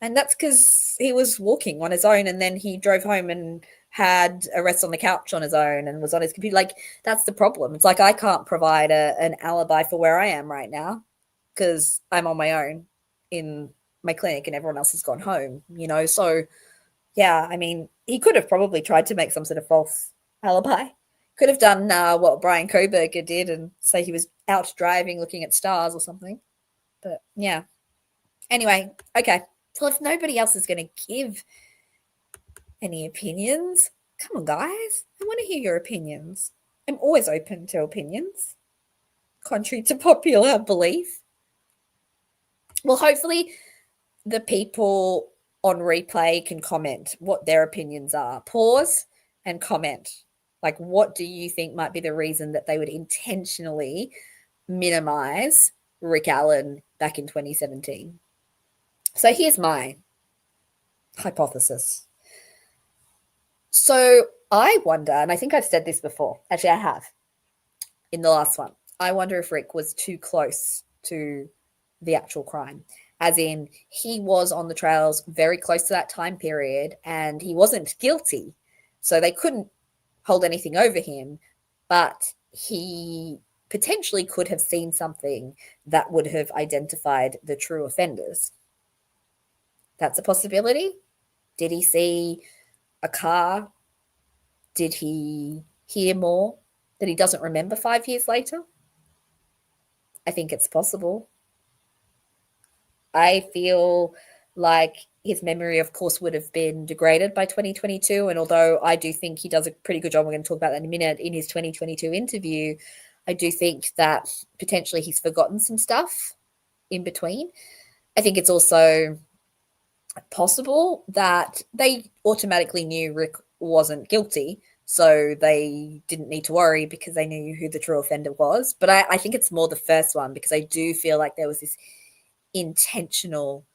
And that's because he was walking on his own, and then he drove home and had a rest on the couch on his own and was on his computer. Like, that's the problem. It's like I can't provide an alibi for where I am right now because I'm on my own in my clinic and everyone else has gone home, So, yeah, I mean, he could have probably tried to make some sort of false alibi. Could have done what Brian Koberger did and say he was out driving looking at stars or something. But, yeah. Anyway, okay. So if nobody else is going to give any opinions, come on, guys. I want to hear your opinions. I'm always open to opinions, contrary to popular belief. Well, hopefully the people on replay can comment what their opinions are. Pause and comment. Like, what do you think might be the reason that they would intentionally minimize Rick Allen back in 2017? So here's my hypothesis. So I wonder, and I think I've said this before. Actually, I have in the last one. I wonder if Rick was too close to the actual crime, as in he was on the trails very close to that time period and he wasn't guilty. So they couldn't hold anything over him, but he potentially could have seen something that would have identified the true offenders. That's a possibility. Did he see a car? Did he hear more that he doesn't remember 5 years later? I think it's possible. I feel like his memory, of course, would have been degraded by 2022. And although I do think he does a pretty good job, we're going to talk about that in a minute, in his 2022 interview, I do think that potentially he's forgotten some stuff in between. I think it's also possible that they automatically knew Rick wasn't guilty, so they didn't need to worry because they knew who the true offender was. But I think it's more the first one, because I do feel like there was this intentional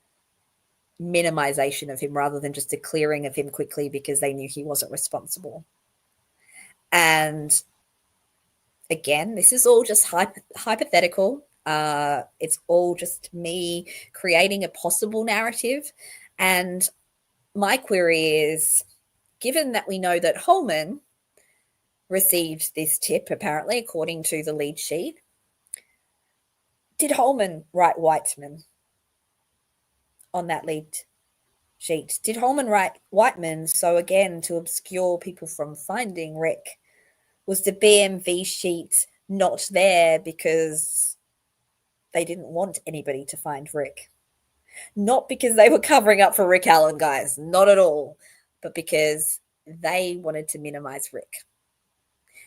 minimization of him rather than just a clearing of him quickly because they knew he wasn't responsible. And again, this is all just hypothetical. It's all just me creating a possible narrative. And my query is, given that we know that Holman received this tip, apparently, according to the lead sheet, did Holman write Whiteman on that lead sheet? Did Holman write Whiteman so, again, to obscure people from finding Rick? Was the BMV sheet not there because they didn't want anybody to find Rick? Not because they were covering up for Rick Allen, guys, not at all, but because they wanted to minimize Rick.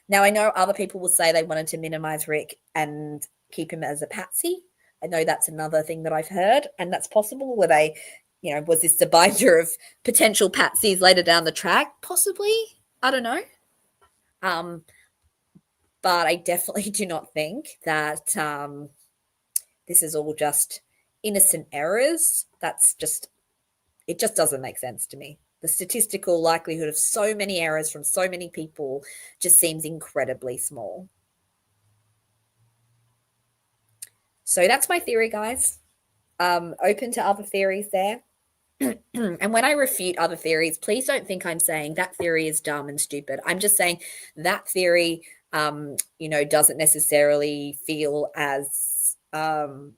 Now, I know other people will say they wanted to minimize Rick and keep him as a patsy. I know that's another thing that I've heard, and that's possible. Were they, was this the binder of potential patsies later down the track? Possibly. I don't know. But I definitely do not think that this is all just innocent errors. It just doesn't make sense to me. The statistical likelihood of so many errors from so many people just seems incredibly small. So that's my theory, guys. Open to other theories there. And when I refute other theories, please don't think I'm saying that theory is dumb and stupid. I'm just saying that theory, doesn't necessarily feel as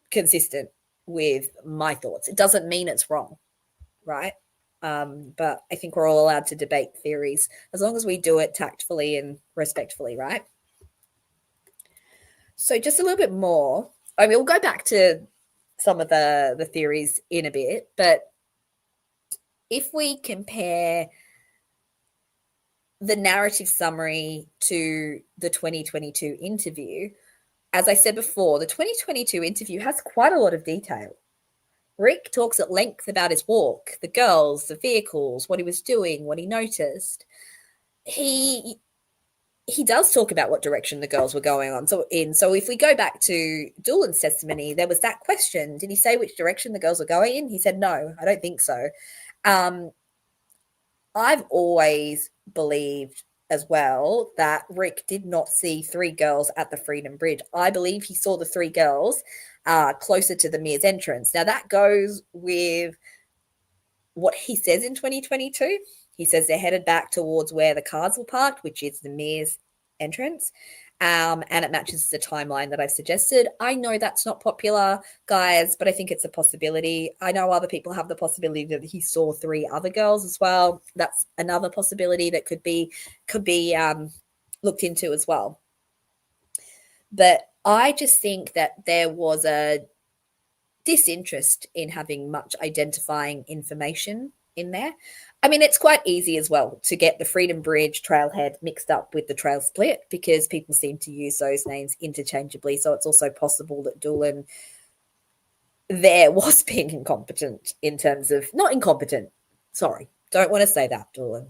consistent with my thoughts. It doesn't mean it's wrong, right? But I think we're all allowed to debate theories as long as we do it tactfully and respectfully, right? So just a little bit more. I mean, we'll go back to some of the theories in a bit, but if we compare the narrative summary to the 2022 interview, as I said before, the 2022 interview has quite a lot of detail. Rick talks at length about his walk, the girls, the vehicles, what he was doing, what he noticed. He does talk about what direction the girls were going on. So if we go back to Dulan's testimony, there was that question. Did he say which direction the girls were going in? He said, no, I don't think so. I've always believed as well that Rick did not see 3 girls at the Freedom Bridge. I believe he saw the 3 girls closer to the Mears entrance. Now, that goes with what he says in 2022. He says they're headed back towards where the cars were parked, which is the Mears entrance. And it matches the timeline that I've suggested. I know that's not popular, guys, but I think it's a possibility. I know other people have the possibility that he saw 3 other girls as well. That's another possibility that could be looked into as well. But I just think that there was a disinterest in having much identifying information in there. I mean, it's quite easy as well to get the Freedom Bridge trailhead mixed up with the trail split because people seem to use those names interchangeably. So it's also possible that Dulan there was being incompetent in terms of, not incompetent, sorry, don't want to say that, Dulan.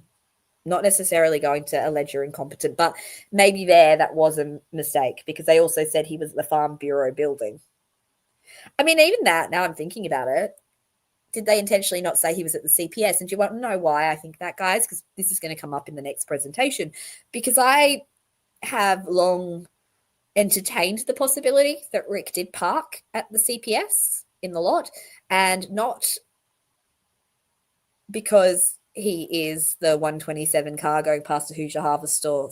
Not necessarily going to allege you're incompetent, but maybe that was a mistake, because they also said he was at the Farm Bureau building. I mean, even that, now I'm thinking about it, did they intentionally not say he was at the CPS? And do you want to know why I think that, guys? Because this is going to come up in the next presentation. Because I have long entertained the possibility that Rick did park at the CPS in the lot, and not because he is the 127 car going past the Hoosier Harvest Store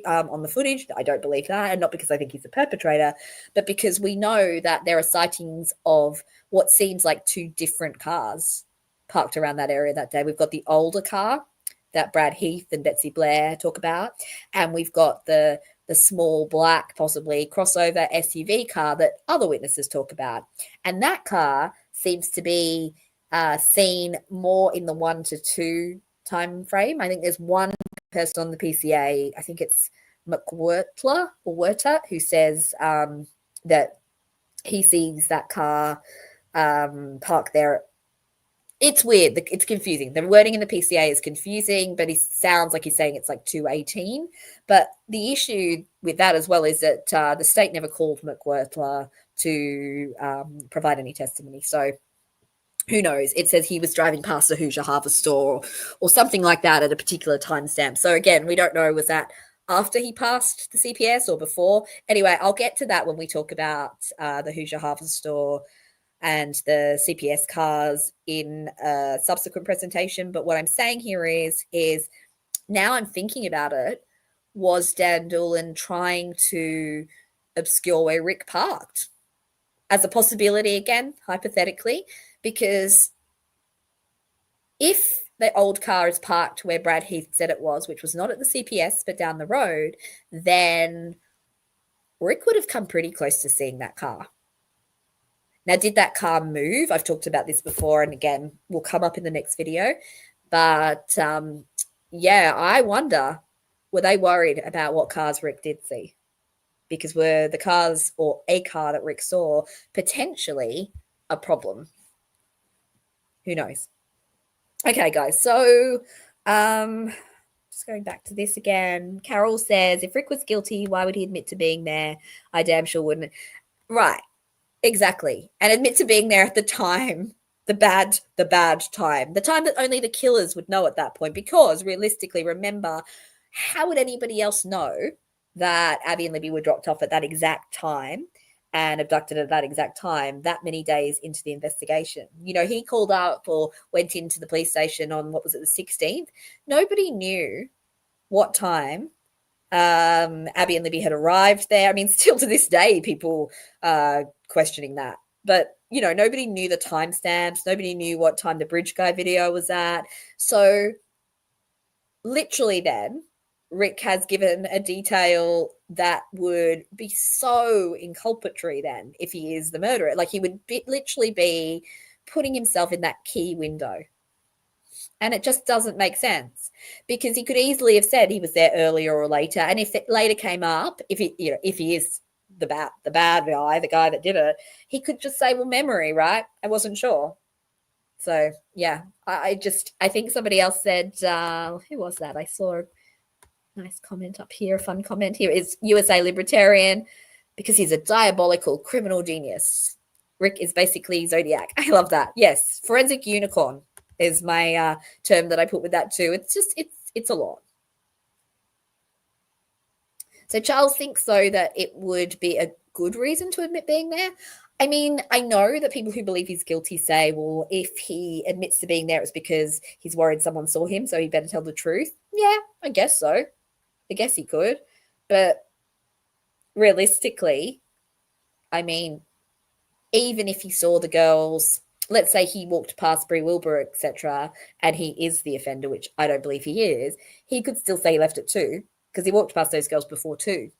on the footage. I don't believe that, and not because I think he's a perpetrator, but because we know that there are sightings of what seems like two different cars parked around that area that day. We've got the older car that Brad Heath and Betsy Blair talk about, and we've got the small black, possibly crossover SUV car that other witnesses talk about. And that car seems to be seen more in the 1 to 2 time frame. I think there's one person on the PCA, I think it's McWhirter or Werter, who says that he sees that car parked there. It's weird. It's confusing. The wording in the PCA is confusing, but he sounds like he's saying it's like 218. But the issue with that as well is that the state never called McWhirter to provide any testimony. So who knows? It says he was driving past the Hoosier Harvest Store or something like that at a particular timestamp. So again, we don't know, was that after he passed the CPS or before? Anyway, I'll get to that when we talk about the Hoosier Harvest Store and the CPS cars in a subsequent presentation. But what I'm saying here is now I'm thinking about it, was Dan Dulan trying to obscure where Rick parked as a possibility, again, hypothetically? Because if the old car is parked where Brad Heath said it was, which was not at the CPS but down the road, then Rick would have come pretty close to seeing that car. Now, did that car move? I've talked about this before, and again, will come up in the next video. But yeah, I wonder, were they worried about what cars Rick did see? Because were the cars, or a car that Rick saw, potentially a problem? Who knows? Okay, guys. So just going back to this again. Carol says, if Rick was guilty, why would he admit to being there? I damn sure wouldn't. Right. Exactly. And admit to being there at the time, the bad time, the time that only the killers would know at that point. Because realistically, remember, how would anybody else know that Abby and Libby were dropped off at that exact time and abducted at that exact time, that many days into the investigation? You know, he called up or went into the police station on, what was it, the 16th? Nobody knew what time Abby and Libby had arrived there. I mean, still to this day, people questioning that. But, you know, nobody knew the timestamps. Nobody knew what time the bridge guy video was at. So literally then, Rick has given a detail that would be so inculpatory then if he is the murderer. Like, he would literally be putting himself in that key window. And it just doesn't make sense, because he could easily have said he was there earlier or later. And if it later came up, if he is the bad guy, the guy that did it, he could just say, well, memory, right? I wasn't sure. So yeah, I think somebody else said, who was that? I saw a nice comment up here, a fun comment here. Is USA Libertarian, because he's a diabolical criminal genius. Rick is basically Zodiac. I love that. Yes, forensic unicorn is my term that I put with that too. It's just, it's a lot. So Charles thinks, though, that it would be a good reason to admit being there. I mean, I know that people who believe he's guilty say, well, if he admits to being there, it's because he's worried someone saw him, so he better tell the truth. Yeah, I guess so. I guess he could. But realistically, I mean, even if he saw the girls, let's say he walked past Bree Wilbur, etc., and he is the offender, which I don't believe he is, he could still say he left at 2, because he walked past those girls before 2.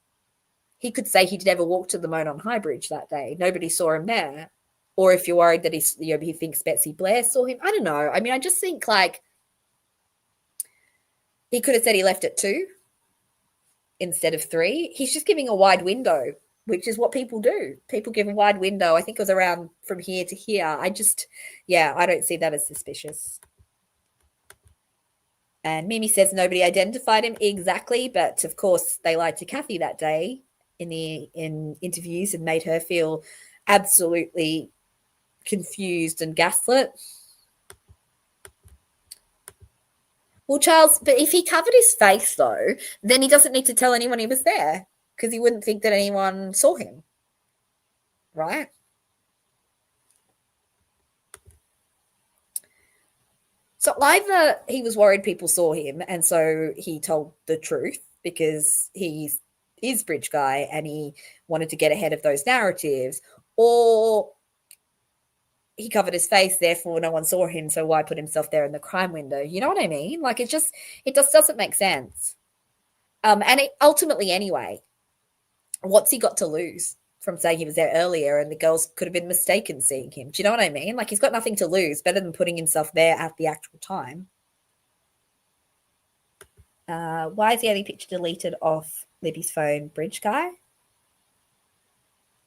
He could say he never walked to the Moan on High Bridge that day. Nobody saw him there. Or if you're worried that he thinks Betsy Blair saw him. I don't know. I mean, I just think, like, he could have said he left at 2 instead of 3. He's just giving a wide window which is what people do. People give a wide window. I think it was around from here to here. I don't see that as suspicious. And Mimi says nobody identified him exactly, but of course they lied to Kathy that day in interviews and made her feel absolutely confused and gaslit. Well, Charles, but if he covered his face though, then he doesn't need to tell anyone he was there because he wouldn't think that anyone saw him, right? So either he was worried people saw him and so he told the truth because he's bridge guy and he wanted to get ahead of those narratives, or he covered his face, therefore no one saw him, so why put himself there in the crime window? You know what I mean? Like it just doesn't make sense. And ultimately anyway, what's he got to lose from saying he was there earlier and the girls could have been mistaken seeing him? Do you know what I mean? Like he's got nothing to lose, better than putting himself there at the actual time. Why is the only picture deleted off Libby's phone? Bridge guy?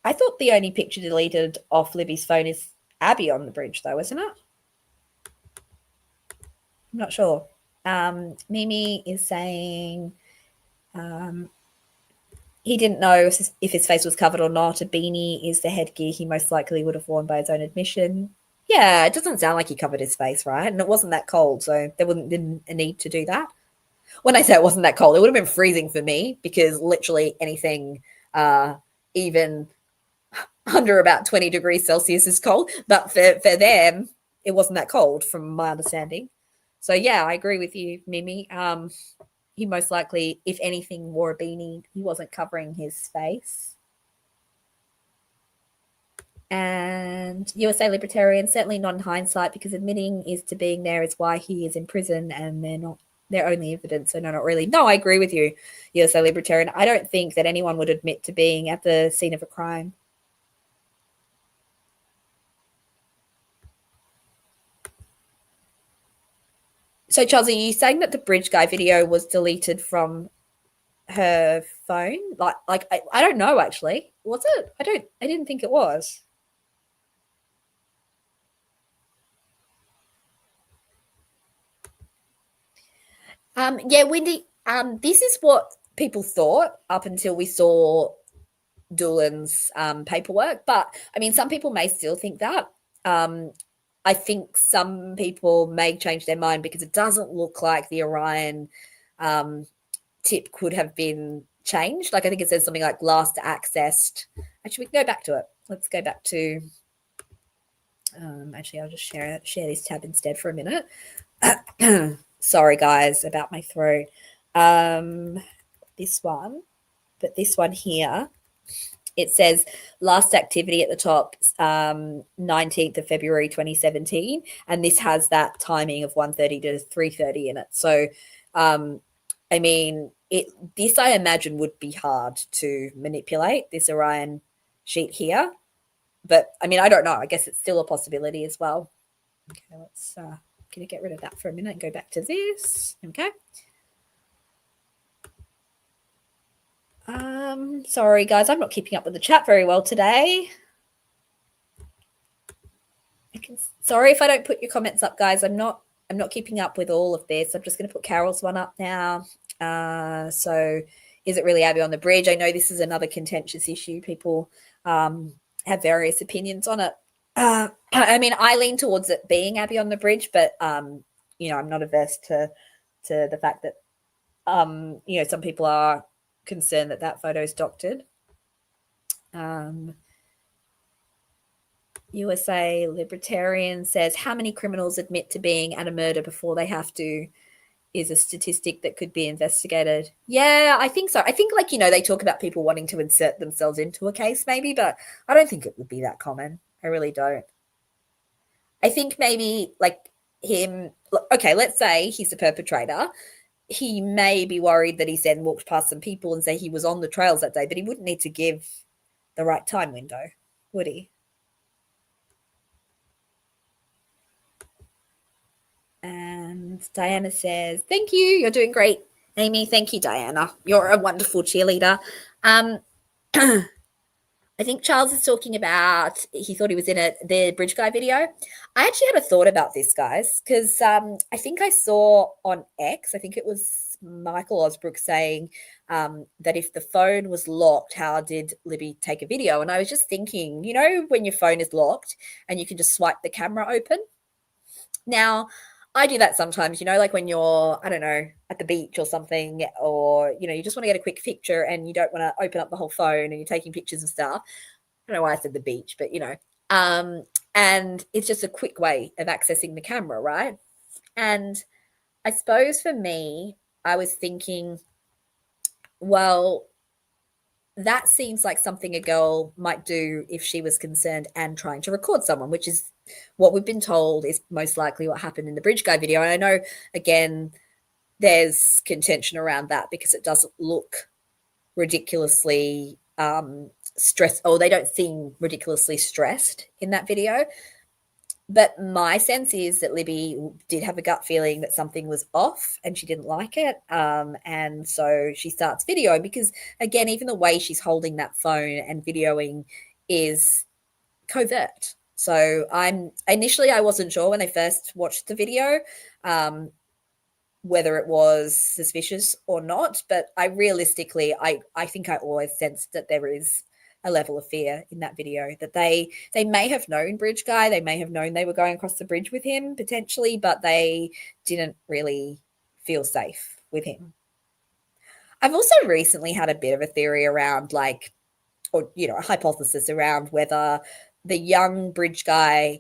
I thought the only picture deleted off Libby's phone is Abby on the bridge, though, isn't it? I'm not sure. Mimi is saying he didn't know if his face was covered or not. A beanie is the headgear he most likely would have worn by his own admission. Yeah, it doesn't sound like he covered his face, right? And it wasn't that cold, so there wouldn't been a need to do that. When I say it wasn't that cold, it would have been freezing for me because literally anything, even under about 20 degrees Celsius is cold. But for them, it wasn't that cold from my understanding. So, yeah, I agree with you, Mimi. He most likely, if anything, wore a beanie. He wasn't covering his face. And USA Libertarian, certainly not in hindsight, because admitting is to being there is why he is in prison and they're not their only evidence. So no, not really. No, I agree with you, USA Libertarian. I don't think that anyone would admit to being at the scene of a crime. So, Charles, are you saying that the bridge guy video was deleted from her phone? Like I don't know actually. Was it? I didn't think it was. Yeah, Wendy, this is what people thought up until we saw Dulan's paperwork. But I mean, some people may still think that. I think some people may change their mind because it doesn't look like the Orion tip could have been changed. Like I think it says something like last accessed. Actually, we can go back to it. Let's go back to. Actually, I'll just share this tab instead for a minute. Sorry, guys, about my throat. This one, but this one here. It says last activity at the top, 19th of February 2017, and this has that timing of 1:30 to 3:30 in it. So, I mean, this I imagine would be hard to manipulate, this Orion sheet here. But, I mean, I don't know. I guess it's still a possibility as well. Okay, let's gonna get rid of that for a minute and go back to this. Okay. Sorry guys, I'm not keeping up with the chat very well today. Sorry if I don't put your comments up, guys. I'm not keeping up with all of this. I'm just going to put Carol's one up now. So is it really Abby on the bridge? I know this is another contentious issue. People have various opinions on it. I mean, I lean towards it being Abby on the bridge, but you know, I'm not averse to the fact that you know, some people are concerned that that photo is doctored. USA Libertarian says, how many criminals admit to being at a murder before they have to is a statistic that could be investigated. Yeah, I think so. I think, like, you know, they talk about people wanting to insert themselves into a case maybe, but I don't think it would be that common. I really don't. I think maybe like him, okay, let's say he's a perpetrator. He may be worried that he's then walked past some people and say he was on the trails that day, but he wouldn't need to give the right time window, would he? And Diana says, thank you. You're doing great, Amy. Thank you, Diana. You're a wonderful cheerleader. I think Charles is talking about he thought he was in the Bridge Guy video. I actually had a thought about this, guys, because I think I saw on X, I think it was Michael Osbrook saying that if the phone was locked, how did Libby take a video? And I was just thinking, you know, when your phone is locked and you can just swipe the camera open. Now, I do that sometimes, you know, like when you're, I don't know, at the beach or something, or, you know, you just want to get a quick picture and you don't want to open up the whole phone and you're taking pictures of stuff. I don't know why I said the beach, but, you know, and it's just a quick way of accessing the camera, right? And I suppose for me, I was thinking, well, that seems like something a girl might do if she was concerned and trying to record someone, which is what we've been told is most likely what happened in the Bridge Guy video. And I know, again, there's contention around that because it doesn't look ridiculously stressed, or they don't seem ridiculously stressed in that video. But my sense is that Libby did have a gut feeling that something was off and she didn't like it. And so she starts videoing because, again, even the way she's holding that phone and videoing is covert. So I wasn't sure when I first watched the video whether it was suspicious or not, but I think I always sensed that there is a level of fear in that video, that they may have known Bridge Guy, they may have known they were going across the bridge with him potentially, but they didn't really feel safe with him. I've also recently had a bit of a theory around a hypothesis around whether the young Bridge Guy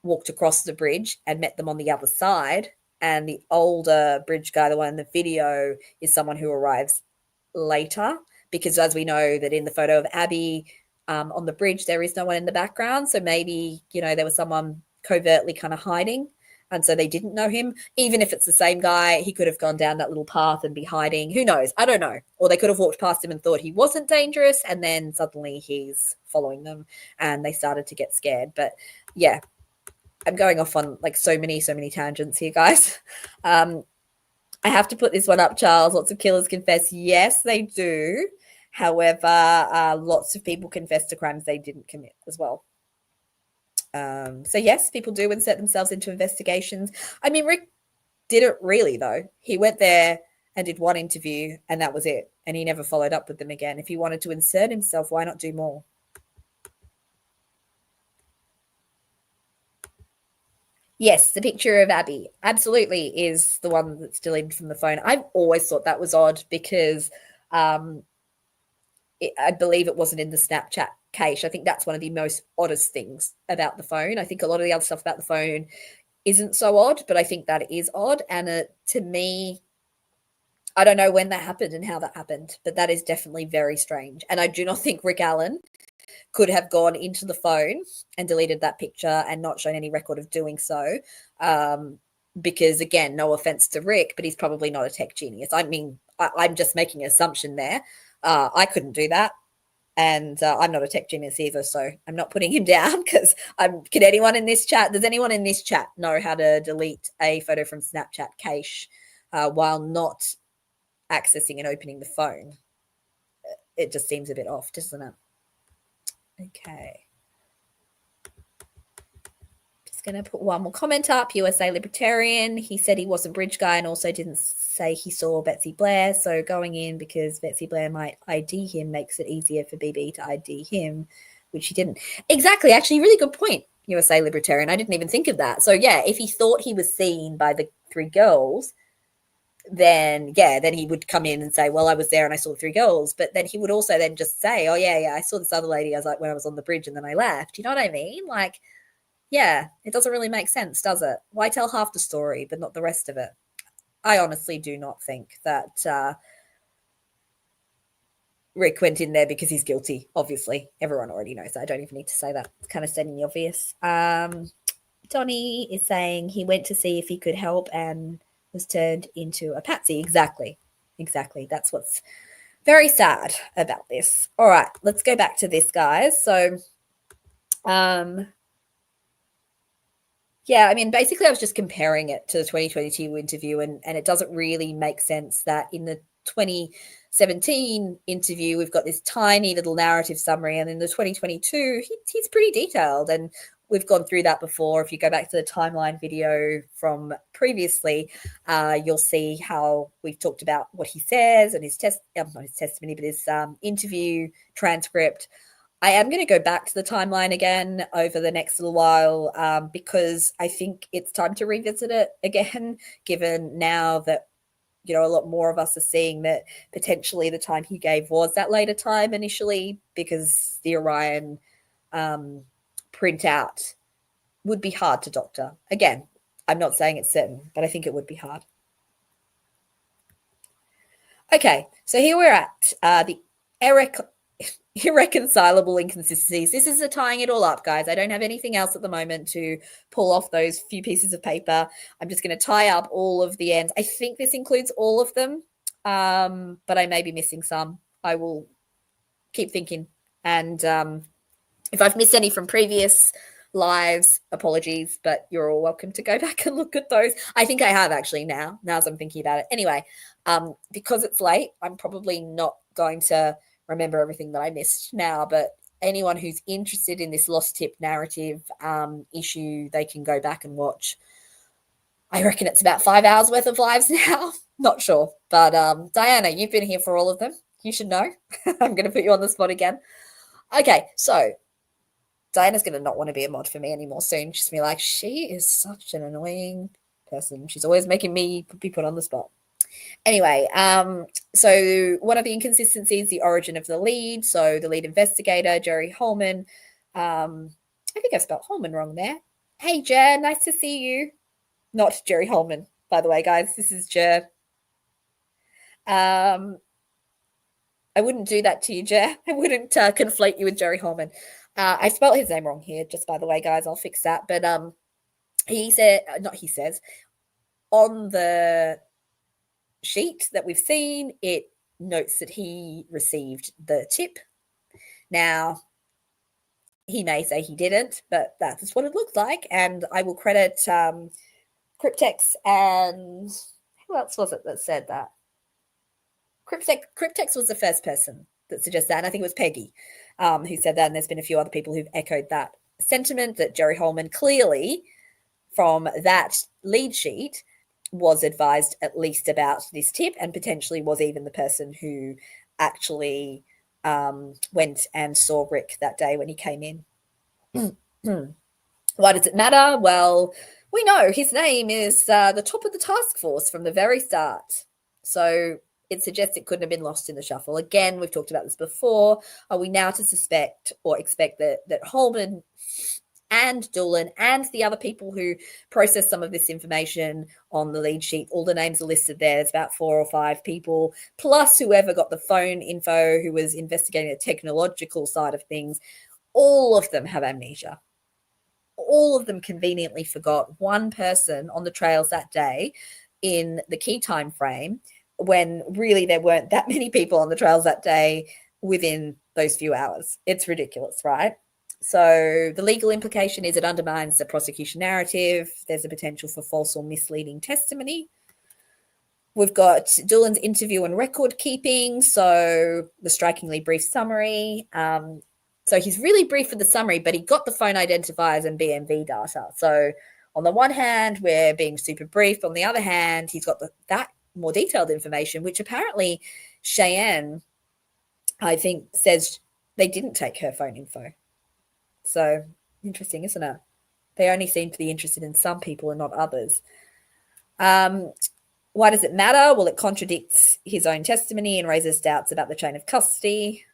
walked across the bridge and met them on the other side, and the older Bridge Guy, the one in the video, is someone who arrives later, because as we know that in the photo of Abby on the bridge, there is no one in the background. So maybe, you know, there was someone covertly kind of hiding, and so they didn't know him. Even if it's the same guy, he could have gone down that little path and be hiding. Who knows? I don't know. Or they could have walked past him and thought he wasn't dangerous, and then suddenly he's following them and they started to get scared. But yeah, I'm going off on like so many tangents here, guys. I have to put this one up, Charles. Lots of killers confess. Yes, they do. However, lots of people confess to crimes they didn't commit as well. So yes, people do insert themselves into investigations. I mean, Rick didn't really, though. He went there and did one interview and that was it. And he never followed up with them again. If he wanted to insert himself, why not do more? Yes, the picture of Abby absolutely is the one that's deleted from the phone. I've always thought that was odd because I believe it wasn't in the Snapchat cache. I think that's one of the most oddest things about the phone. I think a lot of the other stuff about the phone isn't so odd, but I think that is odd. And to me, I don't know when that happened and how that happened, but that is definitely very strange. And I do not think Rick Allen could have gone into the phone and deleted that picture and not shown any record of doing so. Because again, no offense to Rick, but he's probably not a tech genius. I mean, I'm just making an assumption there. I couldn't do that. And I'm not a tech genius either, so I'm not putting him down because does anyone in this chat know how to delete a photo from Snapchat cache while not accessing and opening the phone? It just seems a bit off, doesn't it? Okay. Just going to put one more comment up. USA Libertarian. He said he wasn't Bridge Guy and also didn't say he saw Betsy Blair. So going in because Betsy Blair might ID him makes it easier for BB to ID him, which he didn't. Exactly. Actually, really good point, USA Libertarian. I didn't even think of that. So yeah, if he thought he was seen by the three girls, then he would come in and say, well, I was there and I saw the three girls. But then he would also then just say, oh, yeah, I saw this other lady. I was like, when I was on the bridge and then I left. You know what I mean? Like, yeah, it doesn't really make sense, does it? Why tell half the story but not the rest of it? I honestly do not think that Rick went in there because he's guilty. Obviously, everyone already knows that. I don't even need to say that. It's kind of stating the obvious. Donnie is saying he went to see if he could help and was turned into a patsy. Exactly. That's what's very sad about this. All right, let's go back to this, guys. So, yeah, I mean, basically I was just comparing it to the 2022 interview and it doesn't really make sense that in the 2017 interview, we've got this tiny little narrative summary. And in the 2022, he's pretty detailed. And we've gone through that before. If you go back to the timeline video from previously, you'll see how we've talked about what he says and his not his testimony, but his interview transcript. I am going to go back to the timeline again over the next little while because I think it's time to revisit it again, given now that, a lot more of us are seeing that potentially the time he gave was that later time initially, because the Orion printout would be hard to doctor. Again, I'm not saying it's certain, but I think it would be hard. Okay, so here we're at the irreconcilable inconsistencies. This is tying it all up, guys. I don't have anything else at the moment to pull off those few pieces of paper. I'm just going to tie up all of the ends. I think this includes all of them, but I may be missing some. I will keep thinking. And if I've missed any from previous lives, apologies, but you're all welcome to go back and look at those. I think I have actually now as I'm thinking about it. Anyway, because it's late, I'm probably not going to remember everything that I missed now, but anyone who's interested in this lost tip narrative issue, they can go back and watch. I reckon it's about 5 hours worth of lives now. Not sure. But Diana, you've been here for all of them. You should know. I'm going to put you on the spot again. Okay, so Diana's going to not want to be a mod for me anymore soon. She's going to be like, she is such an annoying person. She's always making me be put on the spot. Anyway, so one of the inconsistencies, the origin of the lead. So the lead investigator, Jerry Holman. I think I spelled Holman wrong there. Hey, Jer, nice to see you. Not Jerry Holman, by the way, guys. This is Jer. I wouldn't do that to you, Jer. I wouldn't conflate you with Jerry Holman. I spelled his name wrong here, just by the way, guys. I'll fix that. But he says, on the sheet that we've seen, it notes that he received the tip. Now, he may say he didn't, but that's what it looks like. And I will credit Cryptex and who else was it that said that? Cryptex was the first person that suggested that, and I think it was Peggy who said that, and there's been a few other people who've echoed that sentiment, that Jerry Holman clearly, from that lead sheet, was advised at least about this tip, and potentially was even the person who actually went and saw Rick that day when he came in. Why does it matter? Well, we know his name is the top of the task force from the very start. So it suggests it couldn't have been lost in the shuffle. Again, we've talked about this before. Are we now to suspect or expect that Holman and Dulan and the other people who processed some of this information on the lead sheet, all the names are listed there. It's about 4 or 5 people, plus whoever got the phone info, who was investigating the technological side of things. All of them have amnesia. All of them conveniently forgot one person on the trails that day in the key time frame, when really there weren't that many people on the trails that day within those few hours. It's ridiculous, right? So the legal implication is it undermines the prosecution narrative. There's a potential for false or misleading testimony. We've got Dulan's interview and record keeping. So the strikingly brief summary. So he's really brief for the summary, but he got the phone identifiers and BMV data. So on the one hand, we're being super brief. On the other hand, he's got that more detailed information, which apparently Cheyenne, I think, says they didn't take her phone info. So interesting, isn't it? They only seem to be interested in some people and not others. Why does it matter? Well, it contradicts his own testimony and raises doubts about the chain of custody.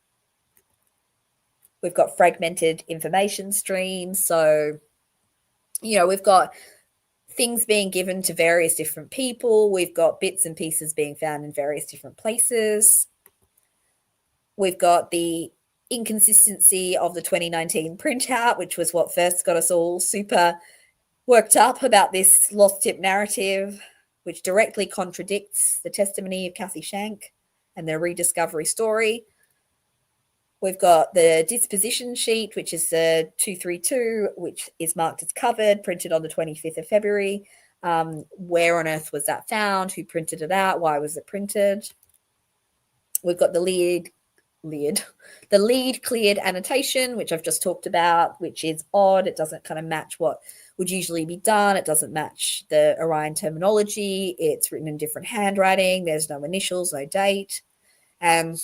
We've got fragmented information streams. So, we've got things being given to various different people. We've got bits and pieces being found in various different places. We've got the inconsistency of the 2019 printout, which was what first got us all super worked up about this lost tip narrative, which directly contradicts the testimony of Kathy Shank and their rediscovery story. We've got the disposition sheet, which is the 232, which is marked as covered, printed on the 25th of February. Where on earth was that found? Who printed it out? Why was it printed? We've got the lead cleared annotation, which I've just talked about, which is odd. It doesn't kind of match what would usually be done. It doesn't match the Orion terminology. It's written in different handwriting. There's no initials, no date. That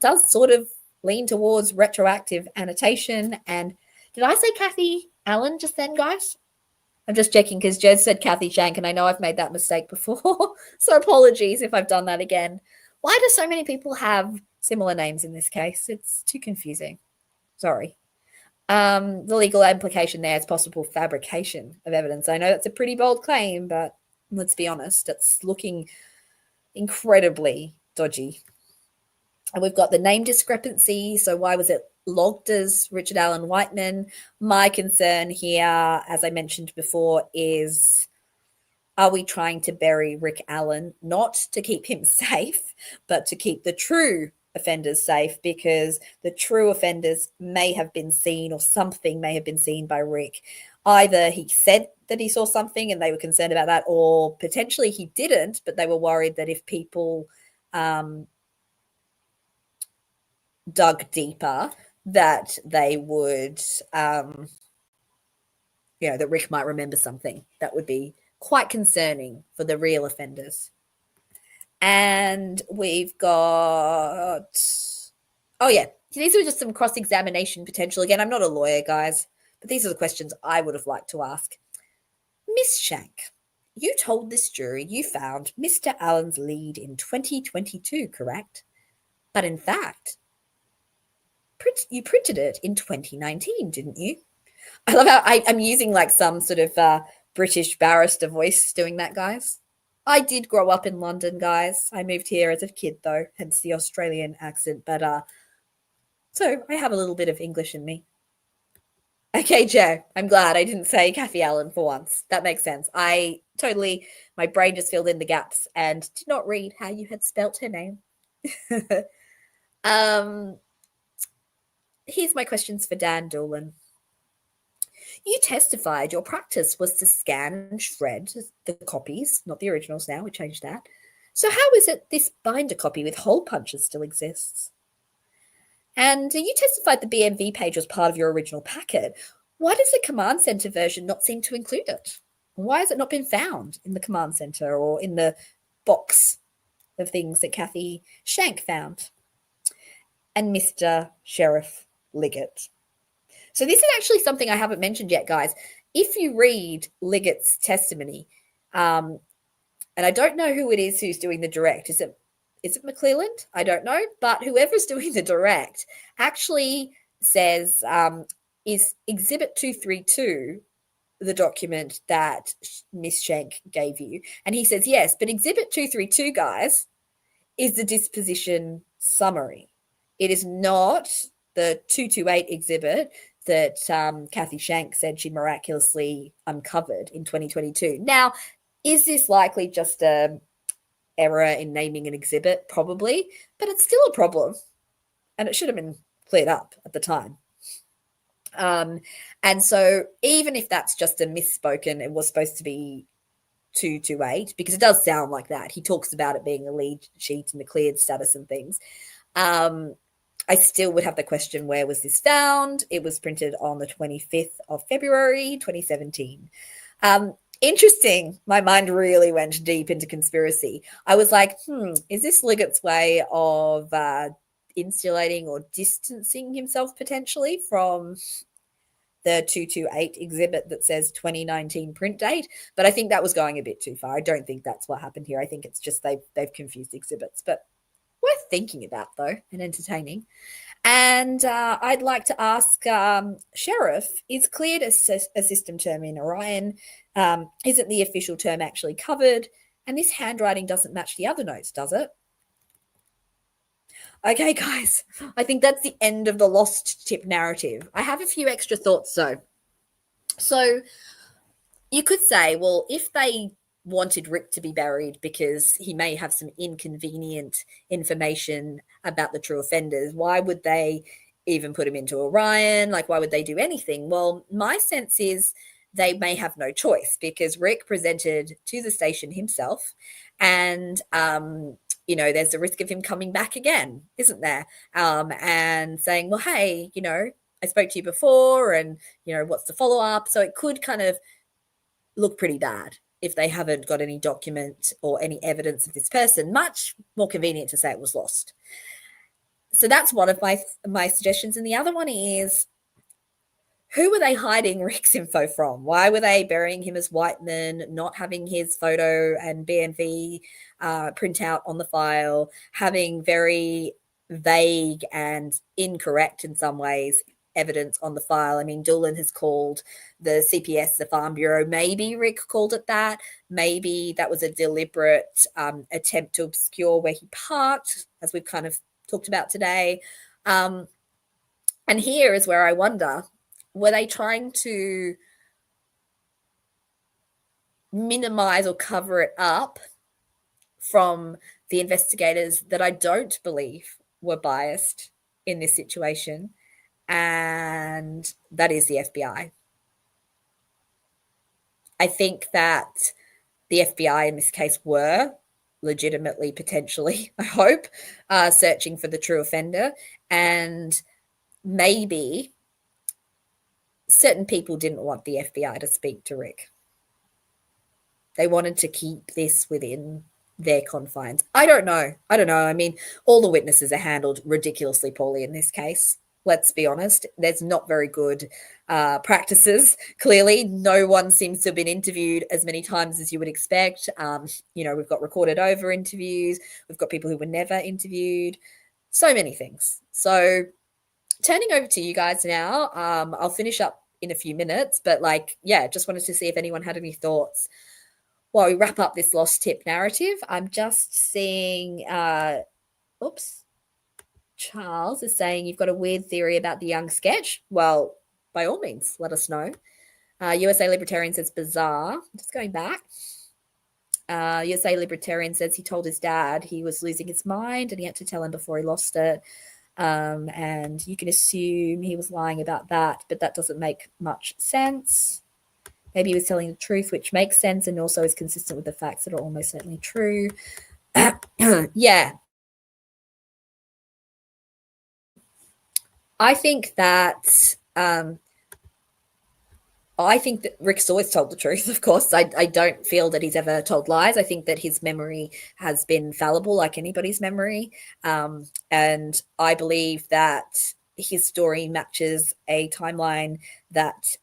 does sort of lean towards retroactive annotation. And did I say Kathy Allen just then, guys? I'm just checking because Jed said Kathy Shank, and I know I've made that mistake before. So apologies if I've done that again. Why do so many people have similar names in this case? It's too confusing. Sorry. The legal implication there is possible fabrication of evidence. I know that's a pretty bold claim, but let's be honest, it's looking incredibly dodgy. And we've got the name discrepancy. So why was it logged as Richard Allen Whiteman? My concern here, as I mentioned before, is are we trying to bury Rick Allen, not to keep him safe, but to keep the true offenders safe, because the true offenders may have been seen, or something may have been seen by Rick. Either he said that he saw something and they were concerned about that, or potentially he didn't, but they were worried that if people dug deeper, that they would, that Rick might remember something that would be quite concerning for the real offenders. And we've got, these are just some cross-examination potential. Again, I'm not a lawyer, guys, but these are the questions I would have liked to ask. Miss Shank, you told this jury you found Mr. Allen's lead in 2022, correct? But in fact, you printed it in 2019, didn't you? I love how I'm using like some sort of British barrister voice doing that, guys. I did grow up in London, guys. I moved here as a kid, though, hence the Australian accent. But so I have a little bit of English in me. Okay, Joe, I'm glad I didn't say Kathy Allen for once. That makes sense. My brain just filled in the gaps and did not read how you had spelt her name. Here's my questions for Dan Dulan. You testified your practice was to scan and shred the copies, not the originals now, we changed that. So how is it this binder copy with hole punches still exists? And you testified the BMV page was part of your original packet. Why does the command center version not seem to include it? Why has it not been found in the command center or in the box of things that Kathy Shank found? And Mr. Sheriff Liggett. So this is actually something I haven't mentioned yet, guys. If you read Liggett's testimony, and I don't know who it is who's doing the direct. Is it McClelland? I don't know. But whoever's doing the direct actually says, is Exhibit 232 the document that Miss Shank gave you? And he says, yes, but Exhibit 232, guys, is the disposition summary. It is not the 228 exhibit that Kathy Shank said she miraculously uncovered in 2022. Now, is this likely just an error in naming an exhibit? Probably, but it's still a problem, and it should have been cleared up at the time. And so even if that's just a misspoken, it was supposed to be 228, because it does sound like that. He talks about it being a lead sheet and the cleared status and things. I still would have the question, where was this found? It was printed on the 25th of February, 2017. Interesting. My mind really went deep into conspiracy. I was like, is this Liggett's way of insulating or distancing himself potentially from the 228 exhibit that says 2019 print date? But I think that was going a bit too far. I don't think that's what happened here. I think it's just they've confused exhibits. But worth thinking about, though, and entertaining. And I'd like to ask Sheriff, is cleared a system term in Orion? Isn't the official term actually covered? And this handwriting doesn't match the other notes, does it? Okay, guys, I think that's the end of the lost tip narrative. I have a few extra thoughts, though. So you could say, well, if they wanted Rick to be buried because he may have some inconvenient information about the true offenders, why would they even put him into Orion? Like, why would they do anything? Well, my sense is they may have no choice, because Rick presented to the station himself, and there's a risk of him coming back again, isn't there? And saying, well, hey, I spoke to you before, and, what's the follow up? So it could kind of look pretty bad if they haven't got any document or any evidence of this person. Much more convenient to say it was lost. So that's one of my suggestions. And the other one is, who were they hiding Rick's info from? Why were they burying him as Whiteman, not having his photo and BNV printout on the file, having very vague and incorrect in some ways evidence on the file? I mean, Dulan has called the CPS the Farm Bureau. Maybe Rick called it that. Maybe that was a deliberate attempt to obscure where he parked, as we've kind of talked about today. And here is where I wonder, were they trying to minimize or cover it up from the investigators that I don't believe were biased in this situation? And that is the FBI. I think that the FBI in this case were legitimately, potentially, I hope, searching for the true offender. And maybe certain people didn't want the FBI to speak to Rick. They wanted to keep this within their confines. I don't know. I mean, all the witnesses are handled ridiculously poorly in this case. Let's be honest. There's not very good practices. Clearly, no one seems to have been interviewed as many times as you would expect. We've got recorded over interviews. We've got people who were never interviewed. So many things. So turning over to you guys now, I'll finish up in a few minutes, but just wanted to see if anyone had any thoughts while we wrap up this lost tip narrative. I'm just seeing, Charles is saying you've got a weird theory about the Young sketch. Well, by all means, let us know. USA Libertarian says bizarre. Just going back. USA Libertarian says he told his dad he was losing his mind and he had to tell him before he lost it. And you can assume he was lying about that, but that doesn't make much sense. Maybe he was telling the truth, which makes sense and also is consistent with the facts that are almost certainly true. Yeah. I think that Rick's always told the truth, of course. I don't feel that he's ever told lies. I think that his memory has been fallible, like anybody's memory. And I believe that his story matches a timeline that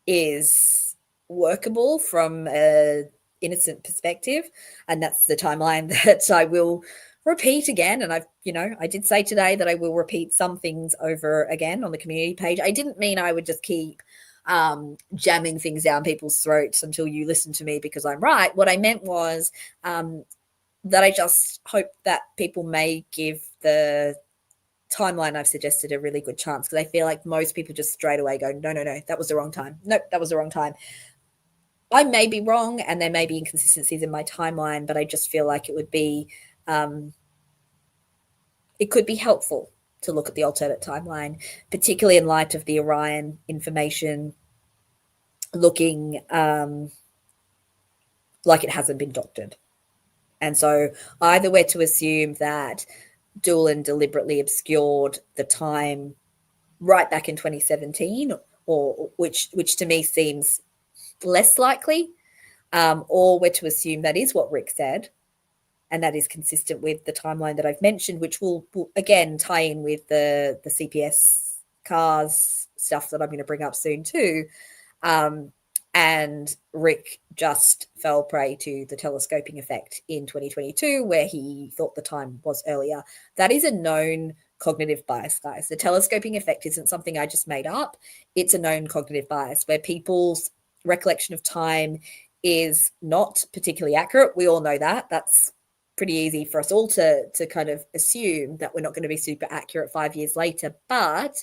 is workable from an innocent perspective. And that's the timeline that I will repeat again. And I did say today that I will repeat some things over again on the community page. I didn't mean I would just keep jamming things down people's throats until you listen to me because I'm right. What I meant was that I just hope that people may give the timeline I've suggested a really good chance, because I feel like most people just straight away go, no, that was the wrong time. Nope, that was the wrong time. I may be wrong and there may be inconsistencies in my timeline, but I just feel like it would be, it could be helpful to look at the alternate timeline, particularly in light of the Orion information looking like it hasn't been doctored. And so either we're to assume that Dulan deliberately obscured the time right back in 2017, or which to me seems less likely, or we're to assume that is what Rick said, and that is consistent with the timeline that I've mentioned, which will again tie in with the CPS cars stuff that I'm going to bring up soon too. And Rick just fell prey to the telescoping effect in 2022, where he thought the time was earlier. That is a known cognitive bias, guys. The telescoping effect isn't something I just made up. It's a known cognitive bias where people's recollection of time is not particularly accurate. We all know that. That's pretty easy for us all to kind of assume that we're not going to be super accurate 5 years later. But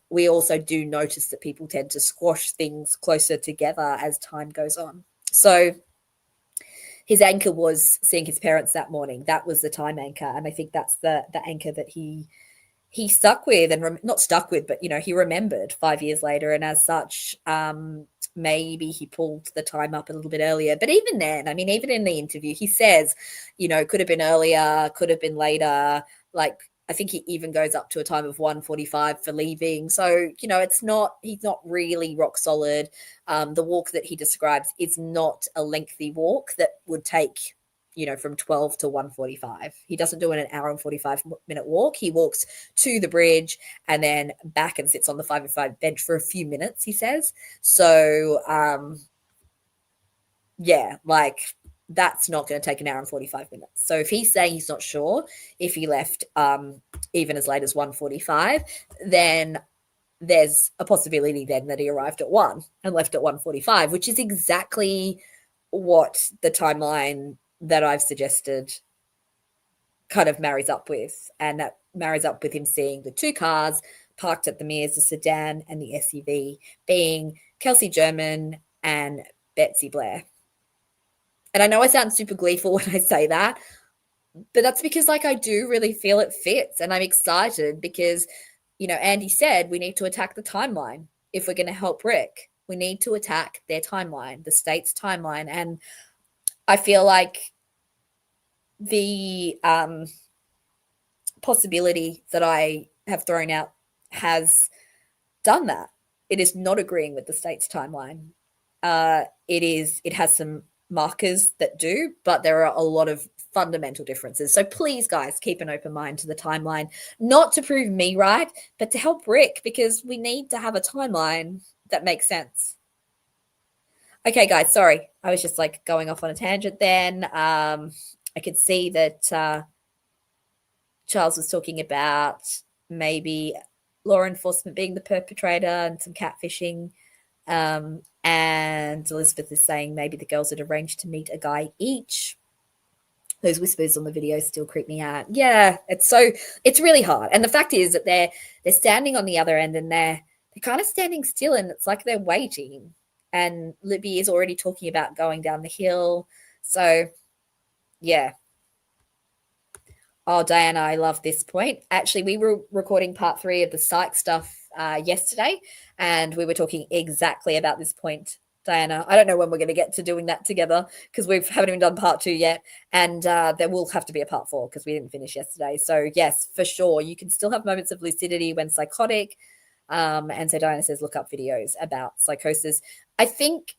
we also do notice that people tend to squash things closer together as time goes on. So his anchor was seeing his parents that morning. That was the time anchor. And I think that's the anchor that he he stuck with, and not stuck with, but he remembered 5 years later, and as such, maybe he pulled the time up a little bit earlier. But even then, I mean, even in the interview, he says, could have been earlier, could have been later. Like, I think he even goes up to a time of 1:45 for leaving. So, he's not really rock solid. The walk that he describes is not a lengthy walk that would take, from 12 to 1:45. He doesn't do an hour and 45-minute walk. He walks to the bridge and then back and sits on the 505 bench for a few minutes, he says. So, yeah, like, that's not going to take an hour and 45 minutes. So if he's saying he's not sure if he left even as late as 1:45, then there's a possibility then that he arrived at 1 and left at 1:45, which is exactly what the timeline that I've suggested kind of marries up with. And that marries up with him seeing the two cars parked at the Mears, the sedan and the SUV, being Kelsey German and Betsy Blair. And I know I sound super gleeful when I say that, but that's because, like, I do really feel it fits, and I'm excited because, Andy said we need to attack the timeline if we're going to help Rick. We need to attack their timeline, the state's timeline. And I feel like the possibility that I have thrown out has done that. It is not agreeing with the state's timeline. It has some markers that do, but there are a lot of fundamental differences. So please, guys, keep an open mind to the timeline, not to prove me right, but to help Rick, because we need to have a timeline that makes sense. Okay, guys, sorry. I was just like going off on a tangent then. I could see that Charles was talking about maybe law enforcement being the perpetrator and some catfishing. And Elizabeth is saying maybe the girls had arranged to meet a guy each. Those whispers on the video still creep me out. Yeah, it's really hard. And the fact is that they're standing on the other end, and they're kind of standing still, and it's like they're waiting. And Libby is already talking about going down the hill. So, yeah. Oh, Diana, I love this point. Actually, we were recording part 3 of the psych stuff yesterday, and we were talking exactly about this point, Diana. I don't know when we're going to get to doing that together, because we haven't even done part 2 yet, and there will have to be a part 4 because we didn't finish yesterday. So yes, for sure, you can still have moments of lucidity when psychotic. And so Diana says, look up videos about psychosis. I think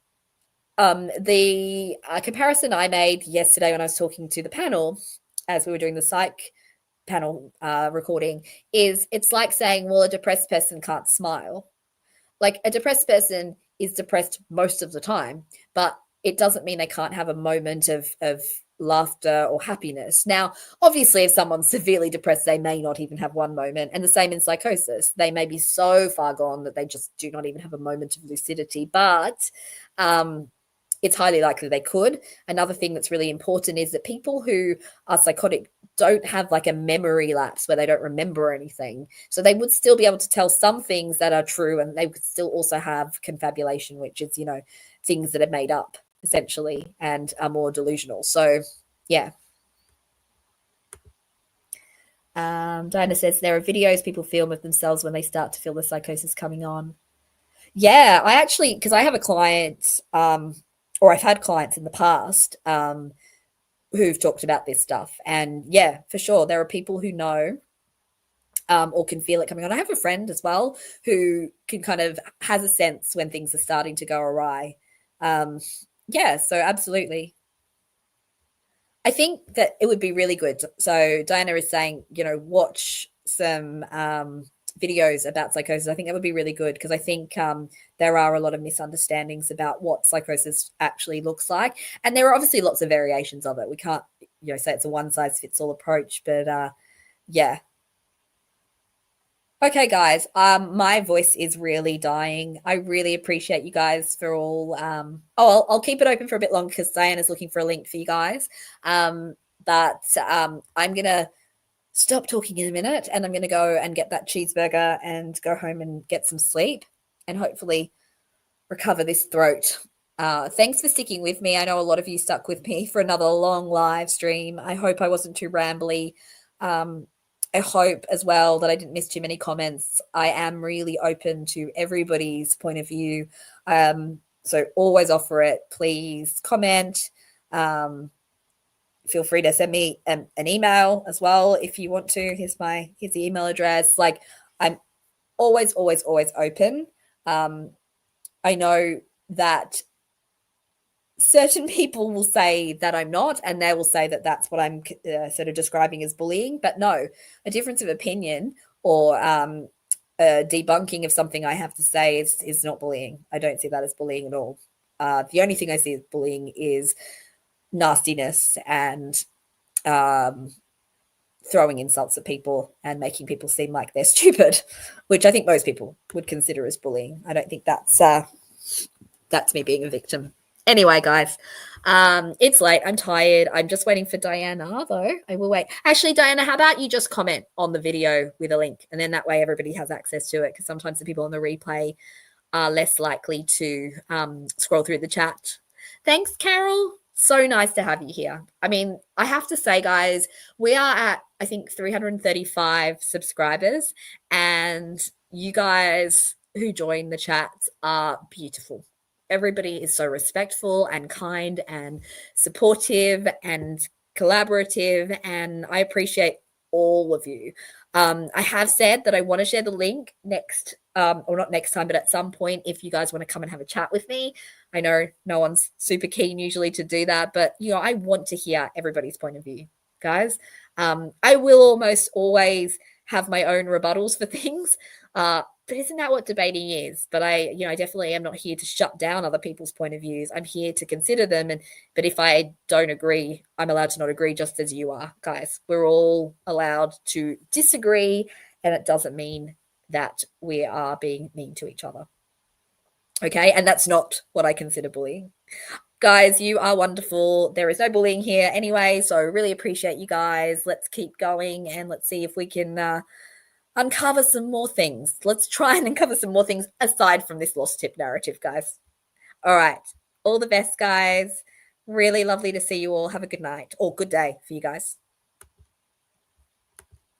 the comparison I made yesterday when I was talking to the panel, as we were doing the psych panel recording, is it's like saying, well, a depressed person can't smile. Like, a depressed person is depressed most of the time, but it doesn't mean they can't have a moment of laughter or happiness. Now, obviously, if someone's severely depressed, they may not even have one moment. And the same in psychosis. They may be so far gone that they just do not even have a moment of lucidity. But it's highly likely they could. Another thing that's really important is that people who are psychotic don't have like a memory lapse where they don't remember anything. So they would still be able to tell some things that are true, and they could still also have confabulation, which is, things that are made up essentially and are more delusional. So, yeah. Diana says there are videos people film of themselves when they start to feel the psychosis coming on. Yeah, I actually, because I have a client, or I've had clients in the past who've talked about this stuff. And yeah, for sure, there are people who know or can feel it coming on. I have a friend as well who can kind of has a sense when things are starting to go awry. Yeah, so absolutely. I think that it would be really good. So Diana is saying, watch some videos about psychosis. I think that would be really good, because I think there are a lot of misunderstandings about what psychosis actually looks like. And there are obviously lots of variations of it. We can't, say it's a one-size-fits-all approach, but yeah. Okay, guys, my voice is really dying. I really appreciate you guys for all. I'll keep it open for a bit longer because Diana's looking for a link for you guys. But I'm going to stop talking in a minute, and I'm going to go and get that cheeseburger and go home and get some sleep and hopefully recover this throat. Thanks for sticking with me. I know a lot of you stuck with me for another long live stream. I hope I wasn't too rambly. I hope as well that I didn't miss too many comments. I am really open to everybody's point of view. So always offer it. Please comment. Feel free to send me an email as well if you want to. Here's the email address. Like, I'm always open. I know that certain people will say that I'm not, and they will say that that's what I'm sort of describing as bullying. But no, a difference of opinion or a debunking of something I have to say is not bullying. I don't see that as bullying at all. The only thing I see as bullying is nastiness and throwing insults at people and making people seem like they're stupid, which I think most people would consider as bullying. I don't think that's me being a victim. Anyway, guys, it's late. I'm tired. I'm just waiting for Diana, though. I will wait. Actually, Diana, how about you just comment on the video with a link, and then that way everybody has access to it, because sometimes the people on the replay are less likely to scroll through the chat. Thanks, Carol. So nice to have you here. I mean, I have to say, guys, we are at, I think, 335 subscribers, and you guys who join the chats are beautiful. Everybody is so respectful and kind and supportive and collaborative, and I appreciate all of you. I have said that I want to share the link next, or not next time, but at some point, if you guys want to come and have a chat with me. I know no one's super keen usually to do that, but I want to hear everybody's point of view, guys. I will almost always have my own rebuttals for things. But isn't that what debating is? But I definitely am not here to shut down other people's point of views. I'm here to consider them. But if I don't agree, I'm allowed to not agree, just as you are, guys. We're all allowed to disagree, and it doesn't mean that we are being mean to each other. Okay, and that's not what I consider bullying. Guys, you are wonderful. There is no bullying here anyway, so really appreciate you guys. Let's keep going, and let's see if we can uncover some more things. Let's try and uncover some more things aside from this lost tip narrative, guys. All right. All the best, guys. Really lovely to see you all. Have a good night or good day for you guys.